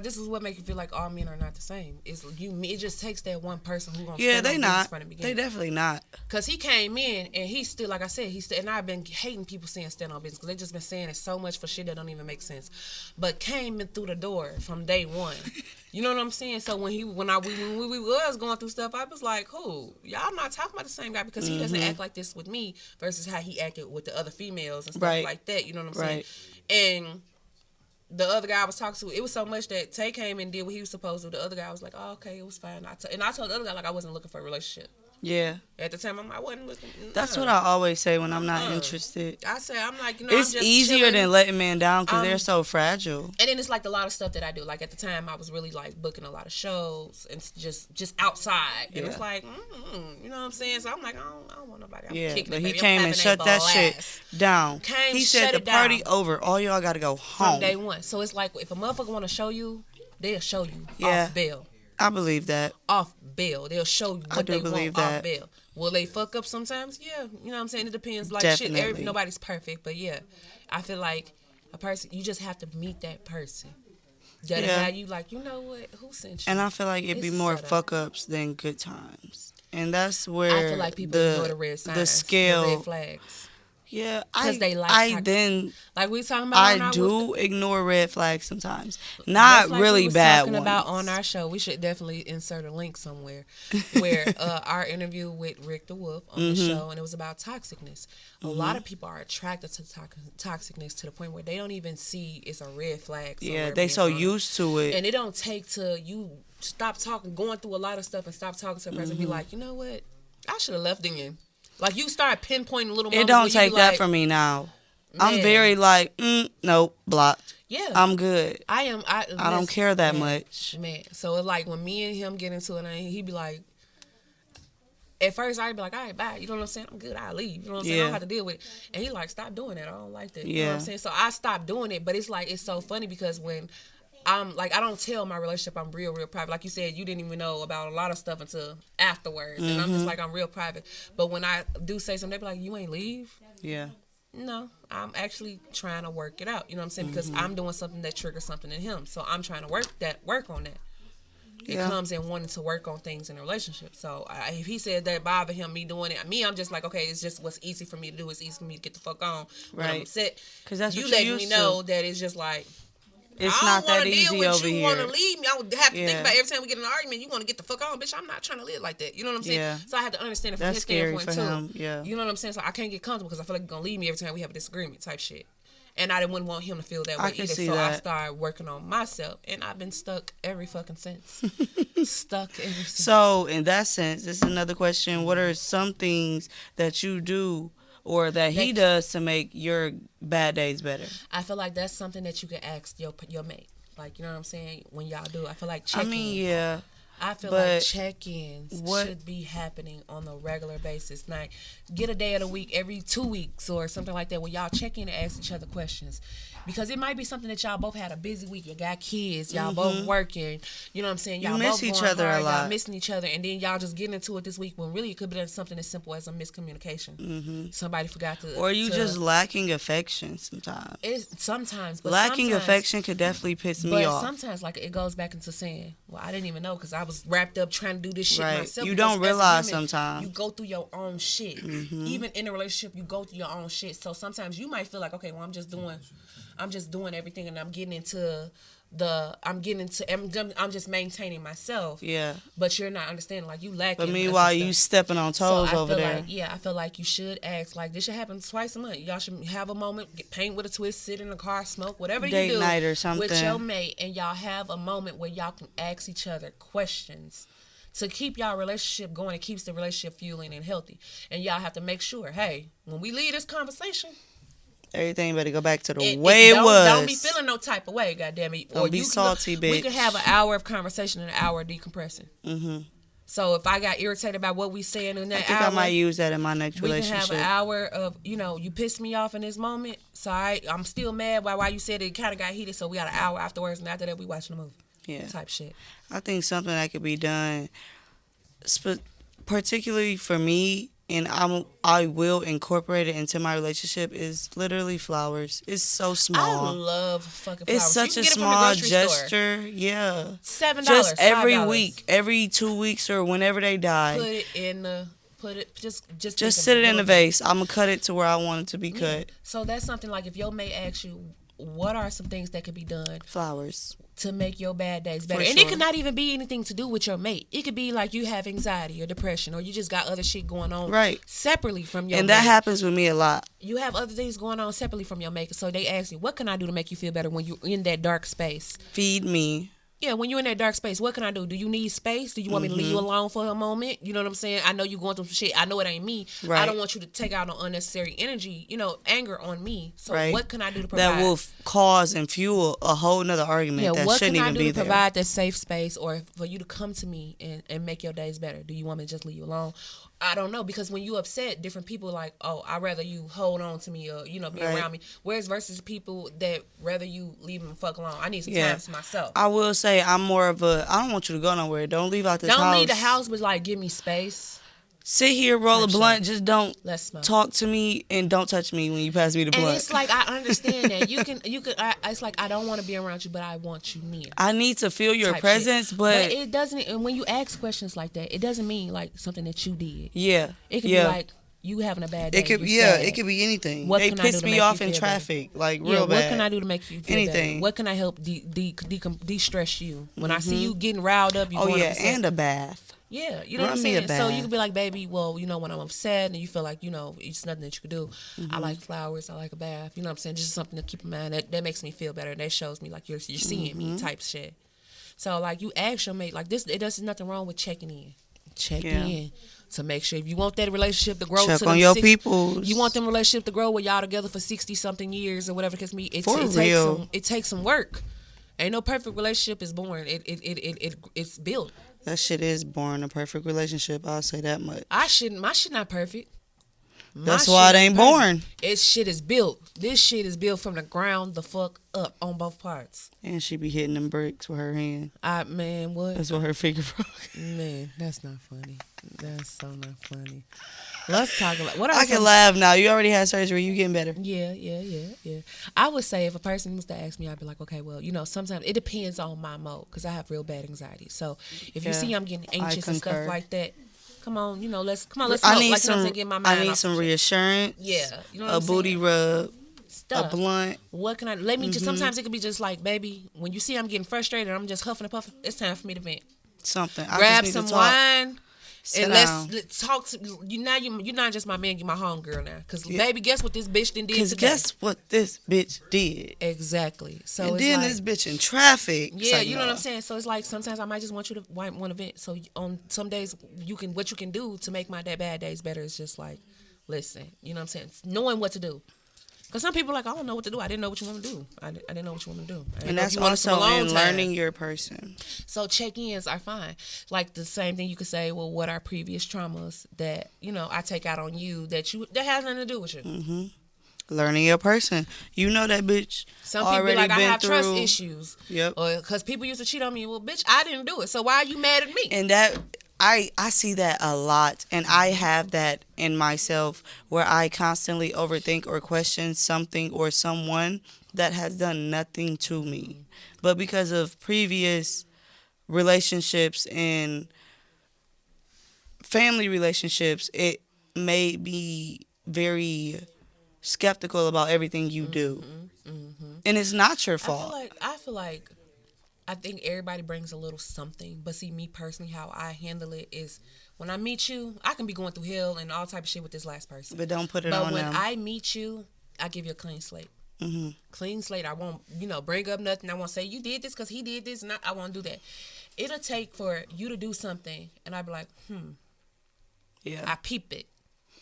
this is what makes you feel like all men are not the same. It just takes that one person who gonna stand they on not. business from the beginning. They definitely not. Cause he came in and he still, like I said, and I've been hating people saying stand on business because they just been saying it so much for shit that don't even make sense. But came in through the door from day one. You know what I'm saying? So when we was going through stuff, I was like, "Cool, y'all not talking about the same guy because he doesn't act like this with me versus how he acted with the other females and stuff like that." You know what I'm saying? And the other guy I was talking to, it was so much that Tay came and did what he was supposed to. The other guy was like, "Oh, okay, it was fine." And I told the other guy like I wasn't looking for a relationship. Yeah. At the time, I wasn't looking. That's what I always say when I'm not interested. I say, I'm like, It's I'm just easier chilling. than letting men down because they're so fragile. And then it's like a lot of stuff that I do. Like at the time, I was really like booking a lot of shows and just outside. And it's like, you know what I'm saying? So I'm like, I don't want nobody. I'm kicking but it, he baby. came I'm and having shut a that blast. shit down. He said the party over. All y'all got to go home. From day one. So it's like if a motherfucker want to show you, they'll show you off bail. I believe that. Off bail. They'll show you what they want that. off bail. Will they fuck up sometimes? Yeah. You know what I'm saying? It depends. Like Definitely. shit, nobody's perfect. But yeah, I feel like a person, you just have to meet that person. That have you like, you know what? Who sent you? And I feel like it'd be more fuck ups than good times. And that's where I feel like people ignore the red signs, the scale, the red flags. Yeah, because they like like we talking about. I do ignore red flags sometimes. Not like really we was bad talking ones. About on our show, we should definitely insert a link somewhere where our interview with Rick the Wolf on the show, and it was about toxicness. A lot of people are attracted to toxicness to the point where they don't even see it's a red flag. Yeah, they so used to it, and it don't take to you stop talking, going through a lot of stuff, and stop talking to a person and be like, you know what, I should have left in. Like, you start pinpointing little moments. It don't take that from me now. Man. I'm very like, nope, blocked. Yeah. I'm good. I don't care that much. Man. So, it's like, when me and him get into it, and he'd be like, at first, I'd be like, all right, bye. You know what I'm saying? I'm good. I'll leave. You know what I'm saying? I don't have to deal with it. And he like, stop doing that. I don't like that. You know what I'm saying? So, I stopped doing it. But it's like, it's so funny because when I'm like, I don't tell my relationship I'm real private. Like you said, you didn't even know about a lot of stuff until afterwards. And I'm just like, I'm real private. But when I do say something, they be like, you ain't leave? Yeah. No, I'm actually trying to work it out. You know what I'm saying? Because I'm doing something that triggers something in him. So I'm trying to work on that. It comes in wanting to work on things in a relationship. So if he said that bothered him, me doing it, I'm just like, okay, it's just what's easy for me to do. It's easy for me to get the fuck on when I'm upset. Because that's you what letting me know that it's just like, it's not that easy over here. You want to leave me. I would have to think about every time we get in an argument, you want to get the fuck on. Bitch, I'm not trying to live like that. You know what I'm saying? Yeah. So I have to understand it from his standpoint, too. Yeah. You know what I'm saying? So I can't get comfortable because I feel like you're going to leave me every time we have a disagreement type shit. And I wouldn't want him to feel that way either. So I started working on myself. And I've been stuck every fucking since. Stuck ever since. So in that sense, this is another question. What are some things that you do or that he does to make your bad days better? I feel like that's something that you can ask your mate. Like, you know what I'm saying? When y'all do, I feel like check-ins. I feel like check-ins should be happening on a regular basis. Like, get a day of the week every 2 weeks or something like that where y'all check in and ask each other questions. Because it might be something that y'all both had a busy week. You got kids. Y'all both working. You know what I'm saying? Y'all miss both each going other hard, a lot. y'all missing each other. And then y'all just getting into it this week when really it could be something as simple as a miscommunication. Somebody forgot to... Or you just lacking affection sometimes. Sometimes. But lacking affection could definitely piss me off. But sometimes, like, it goes back into saying, well, I didn't even know because I was wrapped up trying to do this shit Right. myself. You Because don't as a realize woman, sometimes. you go through your own shit. Even in a relationship, you go through your own shit. So sometimes you might feel like, okay, well, I'm just doing everything, and I'm just maintaining myself. Yeah. But you're not understanding, like, you lacking. But meanwhile, you stepping on toes over there. I feel like you should ask, like, this should happen twice a month. Y'all should have a moment, paint with a twist, sit in the car, smoke, whatever Date you do night or something. with your mate, and y'all have a moment where y'all can ask each other questions to keep y'all relationship going. It keeps the relationship fueling and healthy. And y'all have to make sure, hey, when we leave this conversation, everything better go back to the way it was. Don't be feeling no type of way, goddamn it. Don't be salty, bitch. We can have an hour of conversation and an hour of decompressing. Mm-hmm. So if I got irritated about what we saying in that I think hour, I might use that in my next we relationship. can have an hour of, you pissed me off in this moment, so I'm still mad why you said it kind of got heated, so we got an hour afterwards, and after that we watching the movie. Yeah. Type shit. I think something that could be done, particularly for me, and I will incorporate it into my relationship, is literally flowers. It's so small. I love fucking flowers. It's such you a can get it from the small grocery store. gesture. Yeah. $7. Just every $5. week, every 2 weeks, or whenever they die. Put it in the. Just sit it in the vase. I'm gonna cut it to where I want it to be cut. So that's something like, if your mate asks you, what are some things that could be done Flowers. to make your bad days better? For And sure. it could not even be anything to do with your mate. It could be like you have anxiety or depression, or you just got other shit going on Right. separately from your And mate. that happens with me a lot. You have other things going on separately from your mate. So they ask you, what can I do to make you feel better when you're in that dark space? Feed me. Yeah, when you're in that dark space, what can I do? Do you need space? Do you want me to leave you alone for a moment? You know what I'm saying? I know you're going through some shit. I know it ain't me. Right. I don't want you to take out no unnecessary energy, anger on me. So Right. what can I do to provide? That will cause and fuel a whole nother argument that what shouldn't can I even do be to there. provide that safe space, or for you to come to me and make your days better? Do you want me to just leave you alone? I don't know, because when you upset, different people like, oh, I'd rather you hold on to me or, be Right. around me. Whereas versus people that rather you leave them fuck alone. I need some time to myself. I will say I'm more of I don't want you to go nowhere. Don't leave out this house. Don't leave the house, but like, give me space. Sit here, roll a Type blunt. shit. Just don't Let's smoke. talk to me and don't touch me when you pass me the And blunt. it's like, I understand that it's like, I don't want to be around you, but I want you near. I need to feel your Type presence, shit. but it doesn't. And when you ask questions like that, it doesn't mean like something that you did. yeah, It could yeah. be like you having a bad day. It could, you're sad. it could be anything. What They can I do piss to me make off you in feel better? traffic, like Yeah, real what bad. can I do to make you feel Anything. better? What can I help de-stress you? When I see you getting riled up, you Oh going yeah, upset. and a bath. Yeah, you know what I'm Run me a saying? So you bath. could be like, baby, well, when I'm upset and you feel like, it's nothing that you could do. Mm-hmm. I like flowers. I like a bath. You know what I'm saying? Just something to keep in mind. That makes me feel better. That shows me like you're seeing Mm-hmm. me type shit. So like you ask your mate, like there's nothing wrong with checking in. Check Yeah. in to make sure if you want that relationship to grow Check to on them your 60 peoples. You want them relationship to grow where y'all together for 60-something years or whatever it can be. For real. It takes some work. Ain't no perfect relationship is born. It's built. That shit is born a perfect relationship. I'll say that much. My shit not perfect. That's why it ain't born. It shit is built. This shit is built from the ground the fuck up on both parts. And she be hitting them bricks with her hand. Man, what? That's what her finger broke. Man, that's not funny. That's so not funny. Let's talk about what I can laugh now. You already had surgery. You getting better. Yeah. I would say if a person was to ask me, I'd be like, okay, well, sometimes it depends on my mode because I have real bad anxiety. So if you Yeah, see I'm getting anxious and stuff concur. like that, come on, let's smoke. I need like, some. get my mind I need off some shit. reassurance. Yeah, you know what a I'm booty saying? rub. Stuff. A blunt. What can I let me just? Sometimes it could be just like, baby, when you see I'm getting frustrated, I'm just huffing and puffing. It's time for me to vent. Something. I Grab just need some to talk. wine. Sit And down. let's talk to you now. You're not just my man, you're my homegirl now. Cause baby, guess what this bitch done did Because today? guess what this bitch did? Exactly. So And it's then like, this bitch in traffic. yeah, Like, you know what no. I'm saying. So it's like sometimes I might just want you to want to vent. So on some days what you can do to make my bad days better is just like listen. You know what I'm saying? Knowing what to do. Because some people are like, I don't know what to do. I didn't know what you want to do. I didn't know what you want to do. I didn't And know if that's you wanted some also alone in time. learning your person. So check-ins are fine. Like the same thing you could say, well, what are previous traumas that, I take out on you that has nothing to do with you. Mm-hmm. Learning your person. You know that bitch Some people be already like, I been have trust through- issues. Yep. Or because people used to cheat on me. Well, bitch, I didn't do it. So why are you mad at me? And that I see that a lot, and I have that in myself where I constantly overthink or question something or someone that has done nothing to me, but because of previous relationships and family relationships, it made me very skeptical about everything you do. And it's not your fault. I think everybody brings a little something. But see, me personally, how I handle it is when I meet you, I can be going through hell and all type of shit with this last person. But don't put it on them. But when I meet you, I give you a clean slate. Clean slate. I won't, bring up nothing. I won't say you did this because he did this, and I won't do that. It'll take for you to do something, and I'll be like, Yeah. I peep it.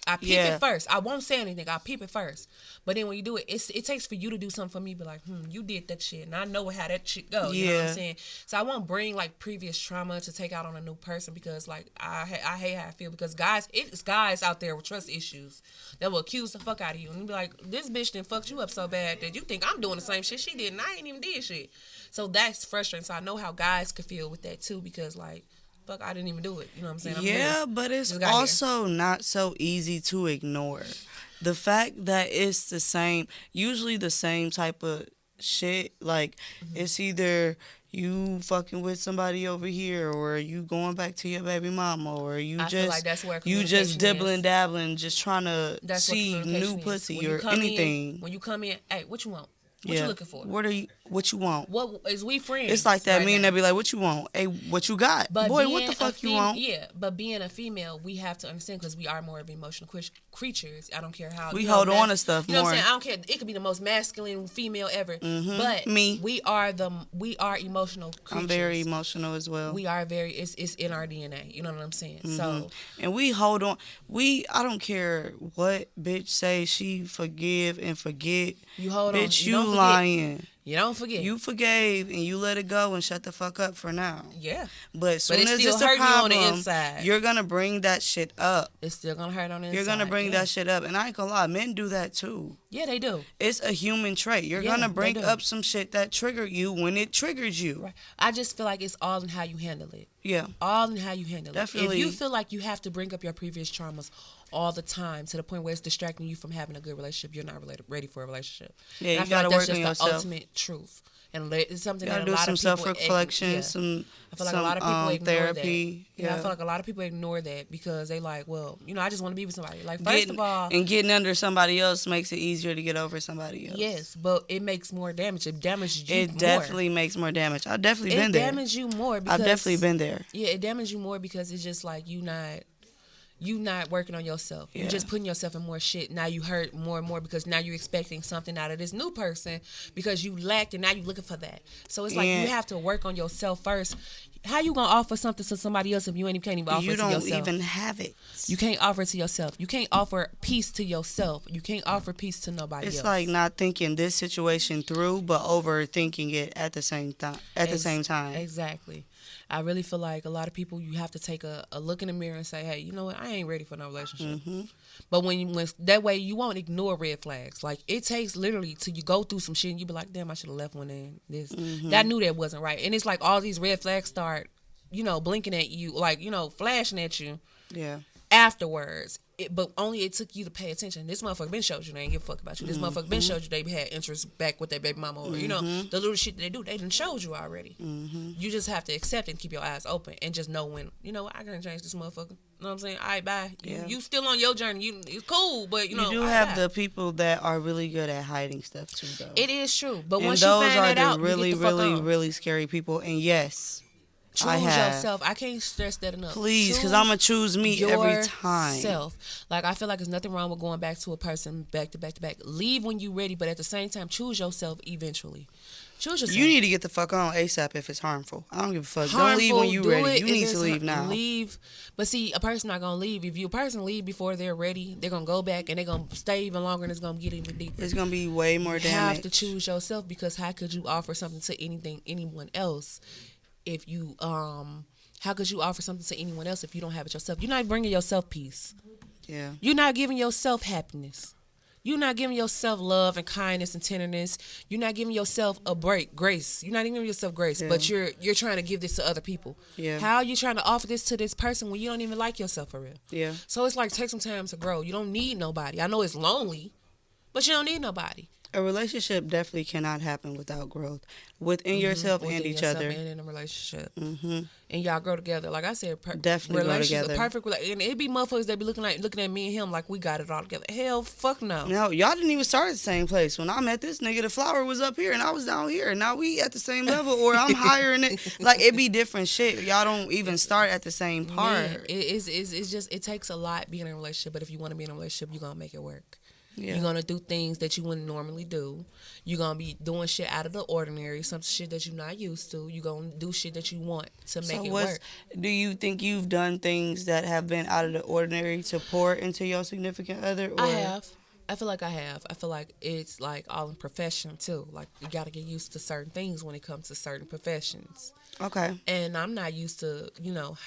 I peep it first. I won't say anything. I peep it first. But then when you do it, it takes for you to do something for me. Be like, you did that shit, and I know how that shit goes. You know what I'm saying? So I won't bring like previous trauma to take out on a new person because like I hate how I feel because it's guys out there with trust issues that will accuse the fuck out of you and be like, this bitch done fucked you up so bad that you think I'm doing the same shit she did and I ain't even did shit. So that's frustrating. So I know how guys could feel with that too because like. Fuck, I didn't even do it. You know what I'm saying? Yeah, but it's also not so easy to ignore. The fact that it's usually the same type of shit. Like, it's either you fucking with somebody over here or you going back to your baby mama or you just dibbling dabbling, just trying to see new pussy or anything. When you come in, hey, what you want? What you looking for? What you want? What is we friends? It's like that. Right Me and now. they be like, what you want? Hey, what you got? But boy, what the fuck you want? Yeah, but being a female, we have to understand because we are more of emotional creatures. I don't care how we hold on to stuff more. You know more. what I'm saying? I don't care. It could be the most masculine female ever, but we are emotional creatures. I'm very emotional as well. We are it's in our DNA. You know what I'm saying? So and we hold on. I don't care what bitch say she forgive and forget. You hold on. Bitch, you lying. You don't forget. You forgave and you let it go and shut the fuck up for now. Yeah. But as soon as it's a problem, on the inside. You're going to bring that shit up. It's still going to hurt on the inside. You're going to bring that shit up. And I ain't going to lie, men do that too. Yeah, they do. It's a human trait. You're going to bring up some shit that triggered you when it triggers you. Right. I just feel like it's all in how you handle it. Yeah. All in how you handle Definitely. it. If you feel like you have to bring up your previous traumas all the time to the point where it's distracting you from having a good relationship, you're not ready for a relationship. Yeah, and you I feel gotta like work that's on just the yourself. ultimate truth. And it's something that a do lot some of people self-reflection, some I feel like a lot of people ignore therapy. That. Yeah, I feel like a lot of people ignore that because they like, well, I just want to be with somebody. Like, first of all, and getting under somebody else makes it easier to get over somebody else. Yes, but it makes more damage. It damages you. It definitely makes more damage. I've definitely been there. It damages you more. Because, I've definitely been there. Yeah, it damages you more because it's just like you not working on yourself. Yeah. You're just putting yourself in more shit. Now you hurt more and more because now you're expecting something out of this new person because you lacked and now you're looking for that. So it's like you have to work on yourself first. How you gonna offer something to somebody else if you can't even offer it to yourself? You don't even have it. You can't offer it to yourself. You can't offer peace to yourself. You can't offer peace to nobody else. It's like not thinking this situation through, but overthinking it at the same time. Exactly. I really feel like a lot of people, you have to take a look in the mirror and say, hey, you know what? I ain't ready for no relationship. But when that way, you won't ignore red flags. Like, it takes literally till you go through some shit and you be like, damn, I should have left one in this. I knew that wasn't right. And it's like all these red flags start, blinking at you, like, flashing at you. Yeah. Afterwards. But only it took you to pay attention. This motherfucker been showed you they ain't give a fuck about you. This motherfucker been showed you they had interest back with their baby mama. Or, the little shit that they do, they done showed you already. You just have to accept it and keep your eyes open and just know when, I can't change this motherfucker. You know what I'm saying? All right, bye. You still on your journey. It's cool, but, you do have the people that are really good at hiding stuff too, though. It is true. But once those you find that out, really, you get the fuck really, on. really scary people. And yes, Choose yourself. I can't stress that enough. Please, because I'm going to choose me every time. Yourself. Like, I feel like there's nothing wrong with going back to a person back to back to back. Leave when you're ready, but at the same time, choose yourself eventually. Choose yourself. You need to get the fuck on ASAP if it's harmful. I don't give a fuck. Don't leave when you're ready. You need to leave now. Leave. But see, a person not going to leave. If a person leave before they're ready, they're going to go back and they're going to stay even longer and it's going to get even deeper. It's going to be way more damage. You have to choose yourself because how could you offer something to anyone else if you, how could you offer something to anyone else if you don't have it yourself? You're not bringing yourself peace. Yeah. You're not giving yourself happiness. You're not giving yourself love and kindness and tenderness. You're not giving yourself grace. You're not even giving yourself grace, but you're trying to give this to other people. Yeah. How are you trying to offer this to this person when you don't even like yourself for real? Yeah. So it's like, take some time to grow. You don't need nobody. I know it's lonely, but you don't need nobody. A relationship definitely cannot happen without growth within yourself Within and each yourself other. and in a relationship. Mm-hmm. And y'all grow together. Like I said, Definitely grow relationships, together. a perfect and it be motherfuckers that be looking at me and him like we got it all together. Hell, fuck no. No, y'all didn't even start at the same place. When I met this nigga, the flower was up here and I was down here. And now we at the same level, or I'm higher in it. Like, it be different shit. Y'all don't even start at the same part. Man, it's just, it takes a lot being in a relationship, but if you want to be in a relationship, you're going to make it work. Yeah. You're going to do things that you wouldn't normally do. You're going to be doing shit out of the ordinary, some shit that you're not used to. You're going to do shit that you want to make it work. Do you think you've done things that have been out of the ordinary to pour into your significant other? Or? I have. I feel like I have. I feel like it's like all in profession too. Like you got to get used to certain things when it comes to certain professions. Okay. And I'm not used to,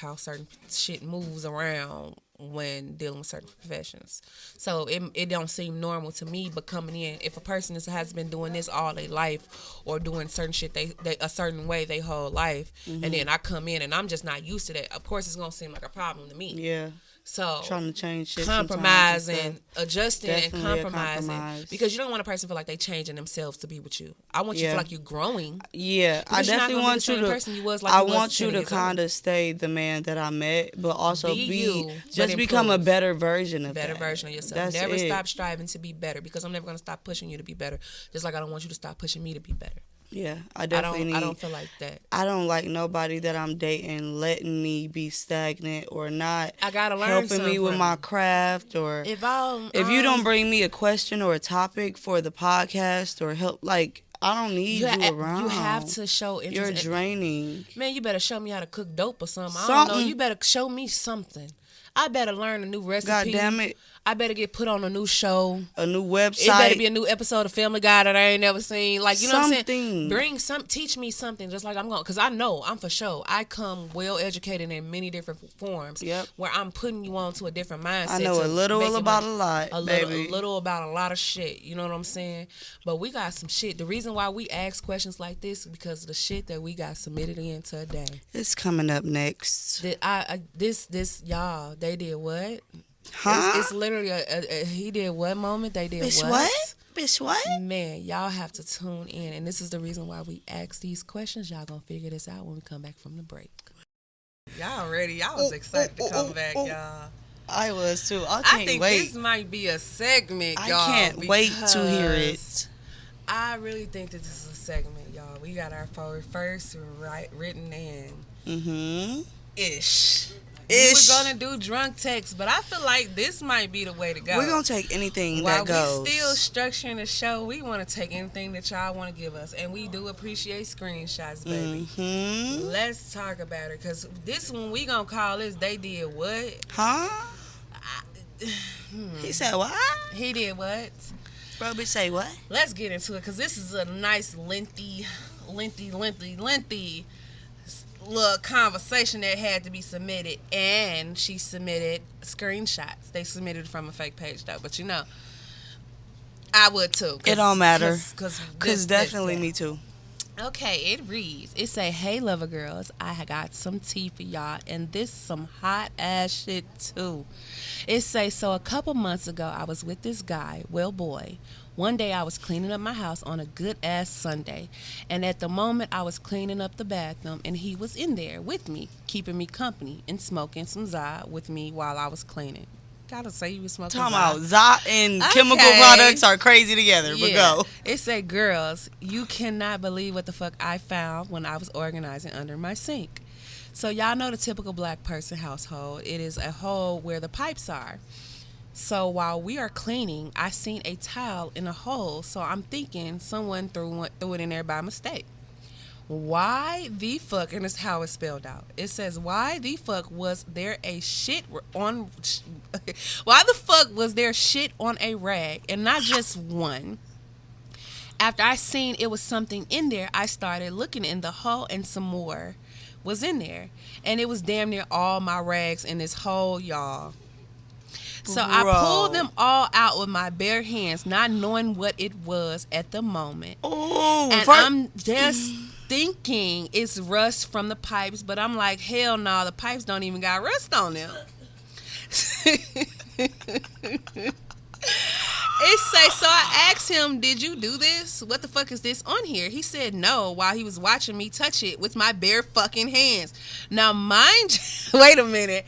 how certain shit moves around when dealing with certain professions. So it don't seem normal to me, but coming in, if a person has been doing this all their life or doing certain shit they a certain way their whole life, and then I come in and I'm just not used to that, of course it's going to seem like a problem to me. Yeah. So trying to change shit, compromising, adjusting, Definitely and compromising, compromise. because you don't want a person to feel like they changing themselves to be with you. I want you to feel like you're growing. Yeah, I definitely want you to. I want you to kind of stay the man that I met, but also just become a better version of version of yourself. That's never it. Stop striving to be better, because I'm never gonna stop pushing you to be better. Just like I don't want you to stop pushing me to be better. Yeah, I definitely I don't feel like that. I don't like nobody that I'm dating letting me be stagnant or not. I gotta learn helping me with my craft, or if you don't bring me a question or a topic for the podcast or help, like, I don't need you around. You have to show interest. You're draining. Man, you better show me how to cook dope or something. I don't know. You better show me something. I better learn a new recipe. God damn it. I better get put on a new show. A new website. It better be a new episode of Family Guy that I ain't never seen. Like, you know what I'm saying? Teach me something, just like I'm going. Because I know, I'm for sure. I come well educated in many different forms. Yep. Where I'm putting you on to a different mindset. I know a little about a lot, baby. A little about a lot of shit. You know what I'm saying? But we got some shit. The reason why we ask questions like this is because of the shit that we got submitted in today. It's coming up next. Y'all, they did what? Huh? It's literally a he did what moment? They did Bitch, what? Bitch, what? Man, y'all have to tune in. And this is the reason why we ask these questions. Y'all gonna figure this out when we come back from the break. Y'all ready? Y'all was excited to come back, y'all. I was too. I think wait. This might be a segment, y'all. I can't wait to hear it. I really think that this is a segment, y'all. We got our first written in. Mm-hmm. Ish. We were gonna do drunk text, but I feel like this might be the way to go. We're gonna take anything that goes. While we still structuring the show, we want to take anything that y'all want to give us, and we do appreciate screenshots, baby. Mm-hmm. Let's talk about it, because this one we gonna call this "They Did What?" Huh? He said what? He did what? Bro, bitch, say what? Let's get into it, because this is a nice lengthy little conversation that had to be submitted, and she submitted screenshots. They submitted from a fake page though, but I would too. It don't matter, cause definitely me too. Okay, it reads. It say, "Hey, Lover Girls, I got some tea for y'all, and this some hot ass shit too." It say, "So a couple months ago, I was with this guy, well boy. One day I was cleaning up my house on a good-ass Sunday, and at the moment I was cleaning up the bathroom, and he was in there with me, keeping me company and smoking some Zod with me while I was cleaning." Gotta say you was smoking Talking Zod. about Zod and chemical products are crazy together, but go. It say, "Girls, you cannot believe what the fuck I found when I was organizing under my sink." So y'all know the typical black person household. It is a hole where the pipes are. So while we are cleaning, I seen a towel in a hole, so I'm thinking someone threw it in there by mistake. Why the fuck, and it's how it's spelled out. It says, "Why the fuck was there shit on a rag, and not just one?" After I seen it was something in there, I started looking in the hole, and some more was in there. And it was damn near all my rags in this hole, y'all. So I pulled them all out with my bare hands, not knowing what it was at the moment. Ooh, and I'm just thinking it's rust from the pipes, but I'm like, hell no, the pipes don't even got rust on them. It say, so I asked him, did you do this? What the fuck is this on here? He said no while he was watching me touch it with my bare fucking hands. Now, mind you, wait a minute.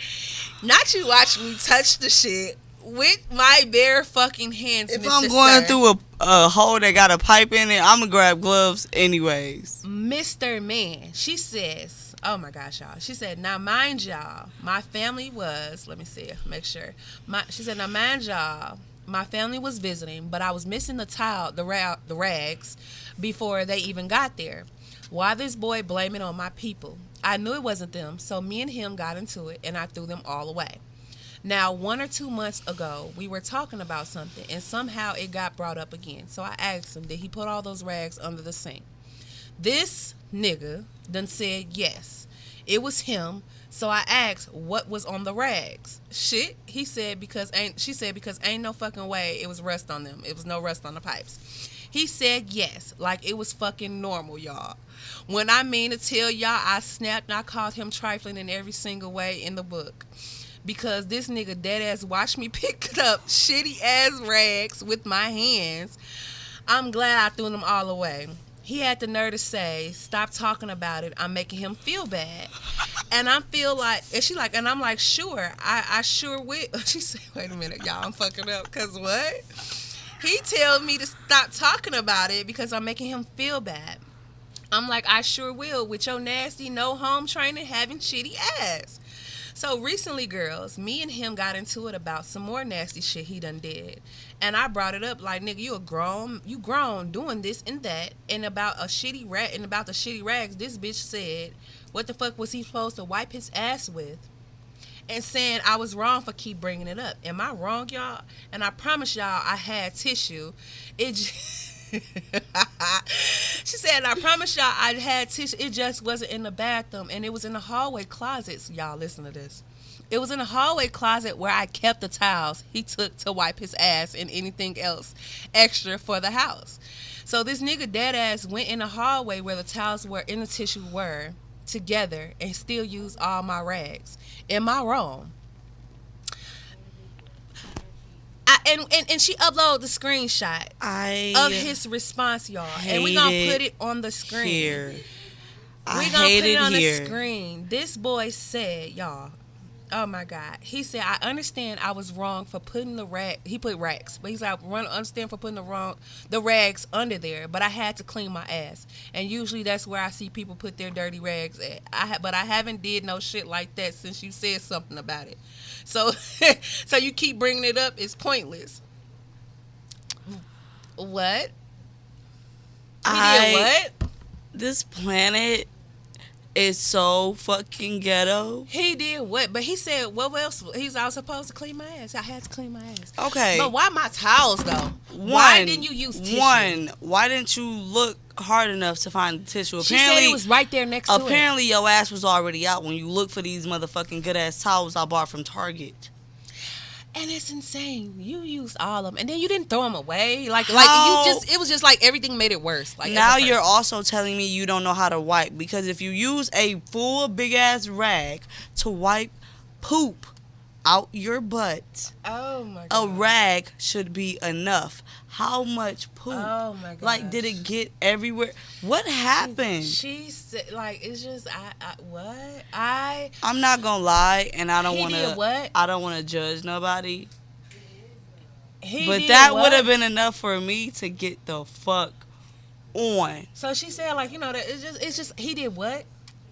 Not you watch me touch the shit with my bare fucking hands, If Mr. I'm going Sir. through a hole that got a pipe in it, I'm going to grab gloves anyways. Mr. Man, she says, oh my gosh, y'all. She said, now mind y'all, my family was, let me see, make sure. She said, now mind y'all, my family was visiting, but I was missing the towel, the rags, before they even got there. Why this boy blame it on my people? I knew it wasn't them, so me and him got into it, and I threw them all away. Now, 1 or 2 months ago, we were talking about something, and somehow it got brought up again. So I asked him, did he put all those rags under the sink? This nigga done said yes, it was him. So I asked, what was on the rags? Shit, she said, because ain't no fucking way it was rust on them. It was no rust on the pipes. He said yes, like it was fucking normal, y'all. When I mean to tell y'all, I snapped and I called him trifling in every single way in the book. Because this nigga dead ass watched me pick up shitty ass rags with my hands. I'm glad I threw them all away. He had the nerve to say, stop talking about it. I'm making him feel bad. And I feel like, and I'm like, sure, I sure will. She said, wait a minute, y'all, I'm fucking up. Because what? He told me to stop talking about it because I'm making him feel bad. I'm like, I sure will, with your nasty, no home training, having shitty ass. So recently, girls, me and him got into it about some more nasty shit he done did. And I brought it up like, nigga, you grown doing this and that. And about the shitty rags, this bitch said, what the fuck was he supposed to wipe his ass with? And saying I was wrong for keep bringing it up. Am I wrong, y'all? And I promise y'all I had tissue. She said, I promise y'all I had tissue. It just wasn't in the bathroom. And it was in the hallway closets. Y'all, listen to this. It was in the hallway closet where I kept the towels he took to wipe his ass and anything else extra for the house. So this nigga dead ass went in the hallway where the towels were in the tissue were together and still used all my rags. Am I wrong? And she uploaded the screenshot of his response, y'all. And we're going to put it on the screen. Here. We're going to put it on the screen. This boy said, y'all, oh my God. He said, I understand I was wrong for putting he put rags, but he's like, I understand for putting the rags under there, but I had to clean my ass. And usually that's where I see people put their dirty rags at. But I haven't did no shit like that since you said something about it. So, so you keep bringing it up. It's pointless. What? He did what? This planet is so fucking ghetto. He did what? But he said, what else? I was supposed to clean my ass. I had to clean my ass. Okay. But why my towels, though? Why didn't you use tissue? Why didn't you look hard enough to find the tissue? She said it was right there next to it. Apparently your ass was already out when you look for these motherfucking good-ass towels I bought from Target. And it's insane. You used all of them, and then you didn't throw them away. It was just like everything made it worse. Like now you're also telling me you don't know how to wipe, because if you use a full big ass rag to wipe poop out your butt, oh my God, a rag should be enough. How much poop? Oh my God! Like, did it get everywhere? What happened? She said, like, it's just what I'm not gonna lie, and I don't want to. What? I don't want to judge nobody. But that would have been enough for me to get the fuck on. So she said, like, that it's just he did what?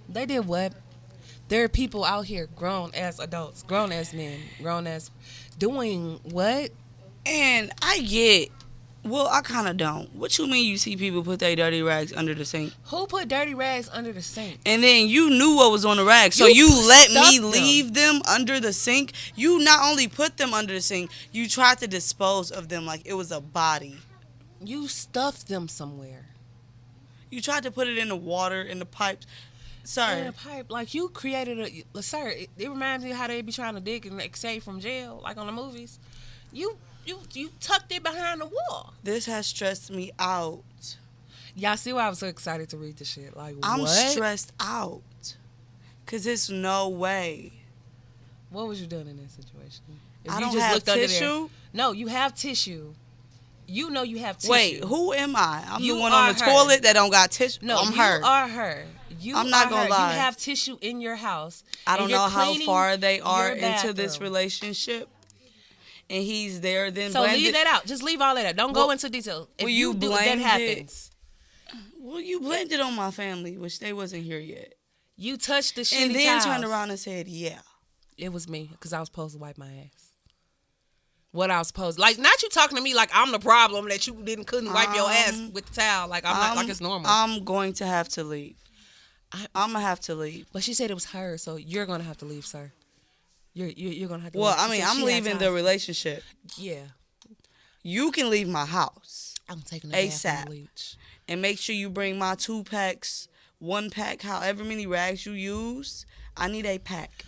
They did what? There are people out here, grown as adults, grown as men, grown as doing what? And I get. Well, I kind of don't. What you mean you see people put their dirty rags under the sink? Who put dirty rags under the sink? And then you knew what was on the rag, so you let me leave them under the sink? You not only put them under the sink, you tried to dispose of them like it was a body. You stuffed them somewhere. You tried to put it in the water, in the pipes. Sir. In a pipe. Like, you created sir, it reminds me of how they be trying to dig and escape from jail, like on the movies. You tucked it behind the wall. This has stressed me out. Y'all see why I was so excited to read the shit? Like, I'm what? stressed out. Because there's no way. What was you doing in this situation? If I you don't just have looked under tissue? there, no, you have tissue. You know you have tissue. Wait, who am I? I'm You the one on are the her. toilet that don't got tissue. No, I'm you her. are her. I'm not gonna lie. You have tissue in your house. I don't and you're know how cleaning far they are your into this bathroom. relationship. And he's there, then So blamed leave it. that out. Just leave all that out. Don't go into detail. If will you you do, that blame it? happens. Well, you blamed it on my family, which they wasn't here yet. You touched the shitty And then tiles. turned around and said, yeah. It was me because I was supposed to wipe my ass. What I was supposed like, not you talking to me like I'm the problem that you couldn't wipe your ass with the towel like I'm not like it's normal. I'm going to have to leave. I'm gonna have to leave. But she said it was her, so you're gonna have to leave, sir. You're gonna have to. Well, leave. I She mean, said I'm she had leaving the time. relationship. Yeah, You can leave my house I'm taking a ASAP. bath and bleach. and make sure you bring my 2 packs, 1 pack, however many rags you use. I need a pack.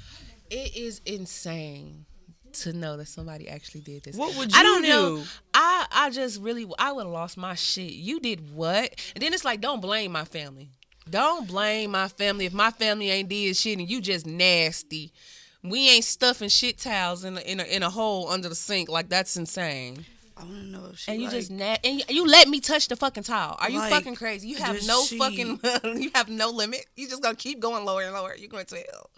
It is insane to know that somebody actually did this. What would I you don't know. do? I just really I would have lost my shit. You did what? And then it's like, don't blame my family. Don't blame my family if my family ain't did shit and you just nasty. We ain't stuffing shit towels in a hole under the sink. Like, that's insane. I want to know if she And you like, just and you let me touch the fucking towel. Are you Like, fucking crazy? You have does no she- fucking you have no limit. You just gonna keep going lower and lower. You're going to hell.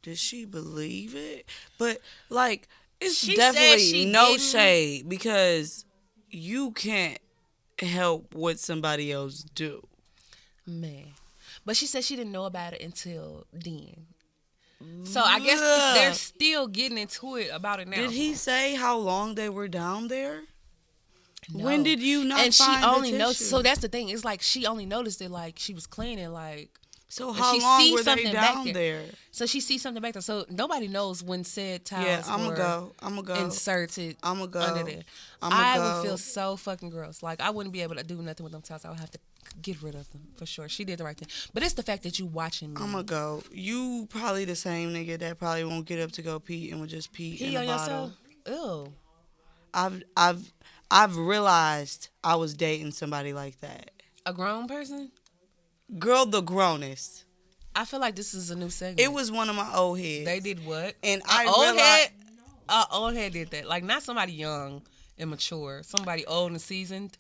Did she believe it? But like, it's She said definitely she no didn't. shade because you can't help what somebody else do. Man. But she said she didn't know about it until then. So I guess Ugh. they're still getting into it about it now. Did he say how long they were down there? No. When did you not And she find only the noticed. tissue? So that's the thing. It's like she only noticed it like she was cleaning. Like, So and how she long sees were they something back down there. there? so she sees something back there. So nobody knows when said tiles Yeah, I'm were gonna go. inserted I'ma go. under there. I'ma I go. would feel so fucking gross. Like, I wouldn't be able to do nothing with them tiles. I would have to get rid of them for sure. She did the right thing. But it's the fact that you watching me. I'm gonna go. You probably the same nigga that probably won't get up to go pee and will just pee in He a on bottle. yourself? Ew. I've realized I was dating somebody like that. A grown person? Girl, the grownest. I feel like this is a new segment. It was one of my old heads. They did what? And A I old realized head. A old head did that. Like, not somebody young and mature. Somebody old and seasoned.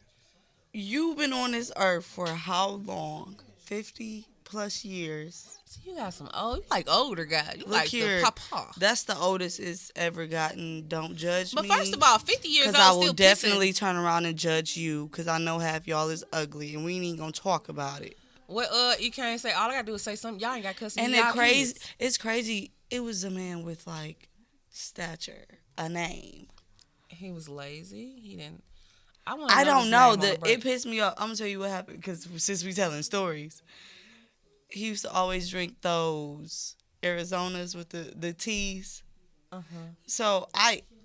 you've been on this earth for how long? 50 plus years. So you got some old. You like older guys. You Look like here. the papa. That's the oldest it's ever gotten. Don't judge But me. first of all, 50 years old Because I will still definitely pissing. turn around and judge you. Because I know half y'all is ugly. And we ain't gonna talk about it. Well, you can't say, all I gotta do is say something. Y'all ain't got cussing. And y'all kids. it's crazy. It was a man with like stature, a name. He was lazy. He didn't. I don't know. It pissed me off. I'm gonna tell you what happened because since we telling stories, he used to always drink those Arizonas with the teas. So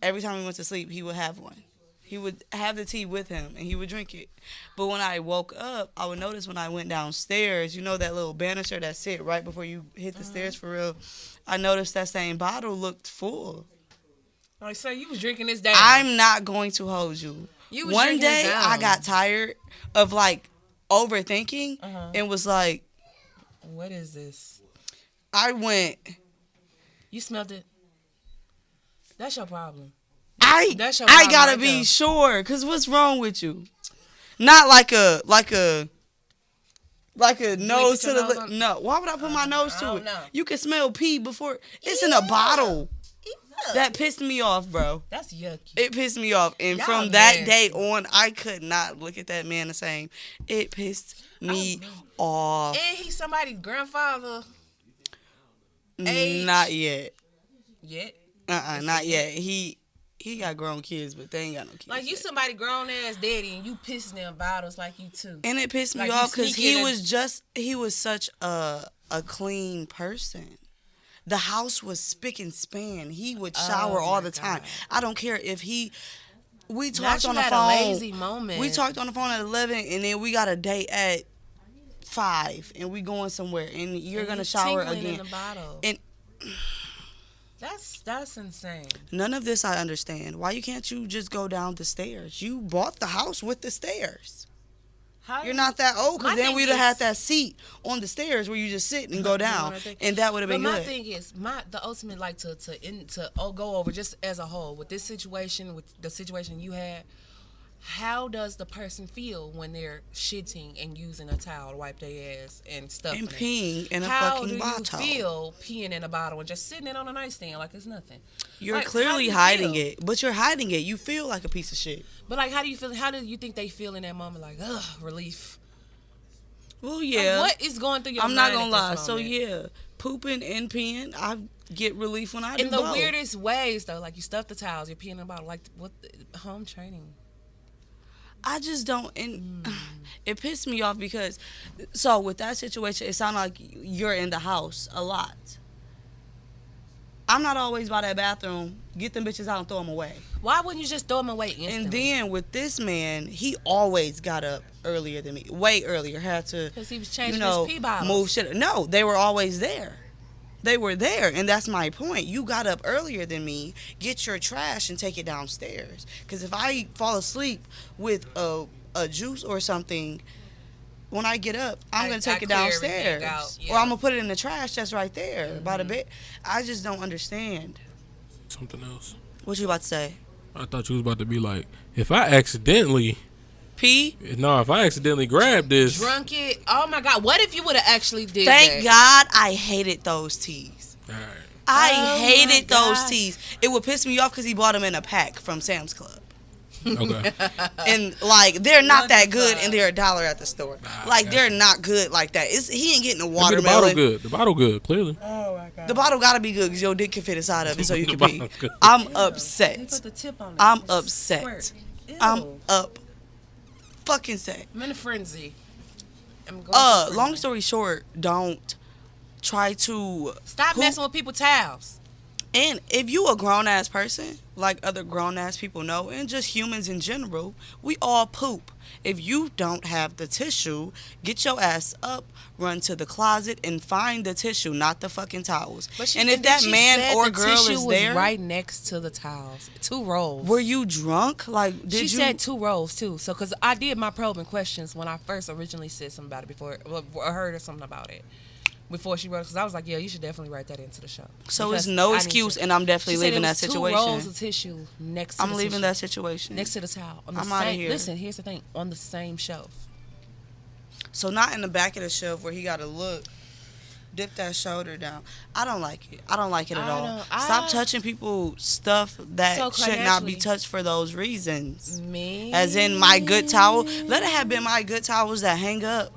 every time we went to sleep, he would have one. He would have the tea with him and he would drink it. But when I woke up, I would notice when I went downstairs, you know that little banister that sit right before you hit the stairs for real. I noticed that same bottle looked full. Like, so you was drinking this down. I'm not going to hold you. You was One drinking this day down. I got tired of like overthinking and was like, What is this? I went, You smelled it? That's your problem. I That's your I problem gotta right be there. sure, cause what's wrong with you? Not like a nose to your the nose on- no. Why would I put my nose to don't it? know. You can smell pee before it's in a bottle. That pissed me off, bro. That's yucky. It pissed me off, and Y'all from that nasty. day on, I could not look at that man the same. It pissed me off. And he's somebody's grandfather. age. Not yet. Yet. Not yet. He got grown kids, but they ain't got no kids. Like, you yet. somebody grown ass daddy and you pissing in bottles like you too. And it pissed me Like, you off because sneaking he was such a clean person. The house was spick and span. He would shower all my the time. God. I don't care if we Not talked you on the had phone. a lazy moment. We talked on the phone at 11, and then we got a date at 5, and we going somewhere, and you're gonna shower tinkling again. in the bottle. And That's insane. none of this I understand. Why can't you just go down the stairs? You bought the house with the stairs. How You're not that old, My because then thing we'd have is- had that seat on the stairs where you just sit and go down, and that would have But been my good. thing is, the ultimate, like, to go over just as a whole with this situation, with the situation you had. how does the person feel when they're shitting and using a towel to wipe their ass and stuff? And peeing in a how fucking do you bottle. feel peeing in a bottle and just sitting it on a nightstand like it's nothing? You're Like, how clearly do you hiding feel? it, but you're hiding it. You feel like a piece of shit. But like, how do you feel? How do you think they feel in that moment? Like, ugh, relief. Well, Like, yeah. what is going through your I'm mind? not gonna at lie. this So moment? yeah, pooping and peeing, I get relief when I do In the both. weirdest ways though, like you stuff the towels, you're peeing in a bottle. Like what? Home training. I just don't, and it pissed me off because, so with that situation, it sounded like you're in the house a lot. I'm not always by that bathroom. Get them bitches out and throw them away. Why wouldn't you just throw them away instantly? And then with this man, he always got up earlier than me, way earlier. Had to, because he was changing you know, his pee bottles. move shit. No, they were always there. They were there, and that's my point. You got up earlier than me. Get your trash and take it downstairs. Because if I fall asleep with a juice or something, when I get up, I'm going to take it clear downstairs. everything out, yeah. Or I'm going to put it in the trash that's right there by the bed. I just don't understand. Something else. What you about to say? I thought you was about to be like, if I accidentally grabbed this. Drunk it. Oh my God. What if you would have actually did Thank that? God I hated those teas. All right. I Oh hated my those God. teas. It would piss me off because he bought them in a pack from Sam's Club. Okay. And like they're not What that the good, fuck? and they're $1 at the store. Like gotcha. they're not good like that. He ain't getting a Maybe the bottle watermelon. good. The bottle good, clearly. The bottle gotta be good because your dick can fit inside of it, so you The can pee. bottle's good. I'm He put upset. the tip on it. I'm It's upset. squirt. Ew. I'm fucking set. I'm in a frenzy. I'm going through a frenzy. Long story short, don't try to Stop poop. messing with people's towels. And if you a grown ass person, like other grown ass people know, and just humans in general, we all poop. If you don't have the tissue, get your ass up, run to the closet, and find the tissue, not the fucking towels. And if that man or girl is there, was right next to the towels, 2 rolls. were you drunk? Like, did She you? said 2 rolls too. So, cause I did my probing questions when I first originally said something about it before, or heard something about it. Before she wrote, because I was like, yeah, you should definitely write that into the show. So Because it's no I need excuse, to- and I'm definitely She said leaving it that was 2 situation. rolls of tissue next to I'm the leaving tissue. that situation. Next to the towel. On the I'm outta same, here. Listen, here's the thing. On the same shelf. So not in the back of the shelf where he got to look, dip that shoulder down. I don't like it. I don't like it at I all. don't- Stop I- touching people's stuff that So should not be financially- touched for those reasons. Me. As in my good towel. Let it have been my good towels that hang up.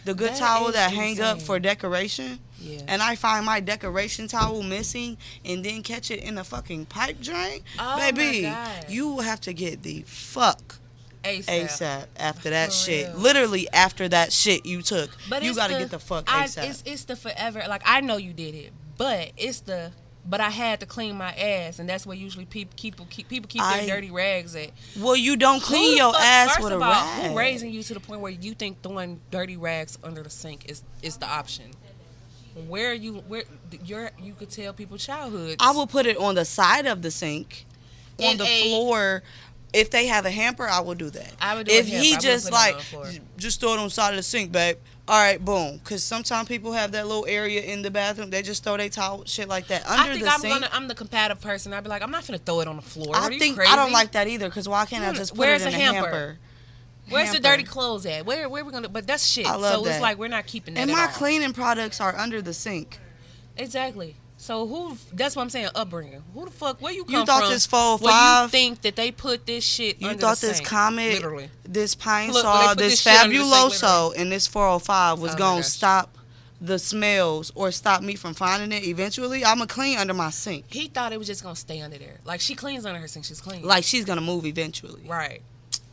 The good That towel is that hang up insane. for decoration. Yeah. And I find my decoration towel missing and then catch it in a fucking pipe drain. Oh my Baby, God. you will have to get the fuck ASAP. ASAP after that For shit. real. Literally after that shit you took. But you it's gotta get the fuck ASAP. It's the forever. Like, I know you did it, but it's the. But I had to clean my ass, and that's where usually people keep their dirty rags at. Well, you don't Who clean the your fuck- ass first with a of all, rag. Who raising you to the point where you think throwing dirty rags under the sink is the option? Where you could tell people childhoods. I will put it on the side of the sink, on In the a- floor. If they have a hamper, I will do that. I would do if a hamper. he I wouldn't just put it on like, the floor. just throw it on the side of the sink, babe. All right, boom. Because sometimes people have that little area in the bathroom. They just throw their towel, shit like that, under I think the sink. I'm the competitive person. I'd be like, I'm not finna throw it on the floor. I What, are you think crazy? I don't like that either. Because why can't I just put Where's it in the a hamper? hamper? Where's the Hamper. dirty clothes at? Where we gonna? But that's shit. I love so that. it's like we're not keeping that. And at my all. cleaning products are under the sink. Exactly. So who? That's what I'm saying. Upbringing. Who the fuck? Where you come You thought from? this Where 405 you think that they put this shit? You under thought the this sink, Comet, literally. this Pine Look, Saw, they put this this shit under the sink, Fabuloso, and this 405 was Oh my going to gosh. stop the smells or stop me from finding it eventually. I'm going to clean under my sink. He thought it was just gonna stay under there. Like, she cleans under her sink. She's clean. Like she's going to move eventually. Right.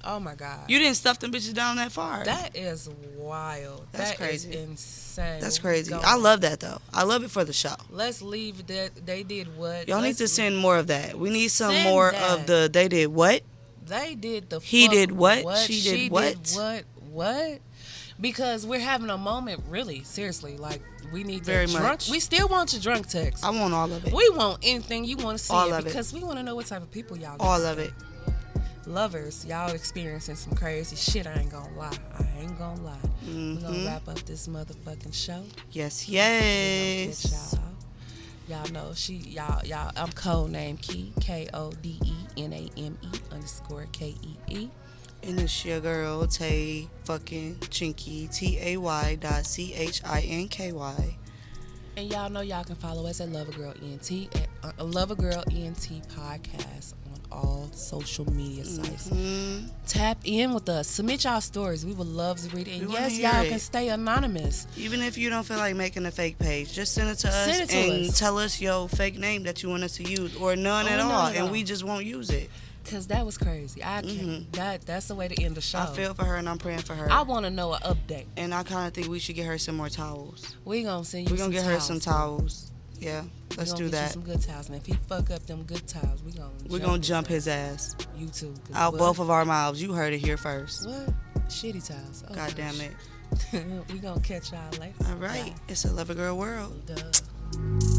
Oh my God. You didn't stuff them bitches down that far. That is wild. That's That crazy. is insane. That's Where we crazy. going? I love that though. I love it for the show. Let's leave that. They did what? Y'all need Let's to send more of that. We need some Send more that. of the they did what? They did the. He fuck did what? She She did what? What? Because we're having a moment, really, seriously. Like, we need Very the drunk. much. We still want your drunk text. I want all of it. We want anything you want to see, All of it. because we want to know what type of people y'all. All got. of it. Lovers, y'all experiencing some crazy shit. I ain't gonna lie. We're Mm-hmm. gonna wrap up this motherfucking show. Yes, Get yes. y'all know I'm code name Key, KODE NAME_KEE. And it's your girl Tay fucking Chinky TAY.CHINKY. And y'all know y'all can follow us at LoverGirl ENT at LoverGirl ENT Podcast on all social media sites. Tap in with us. Submit y'all stories. We would love to read it. And We wanna yes, hear y'all it. can stay anonymous. Even if you don't feel like making a fake page, just send it to us Send it to and us. tell us your fake name that you want us to use, or none Or at none all, at and all. we just won't use it. Cause that was crazy. I can't. That's the way to end the show. I feel for her and I'm praying for her. I want to know an update. And I kind of think we should get her some more towels. We gonna send you. We're going to some get her towels, some too. towels. Yeah, We let's gonna do get you that. some good towels, and if he fuck up them good towels, We're going to jump his ass. You too. 'Cause Out what? both of our mouths. You heard it here first. What? Shitty towels. Oh, God damn it. it. We gonna catch y'all later. All right. It's a Lover Girl world. Duh.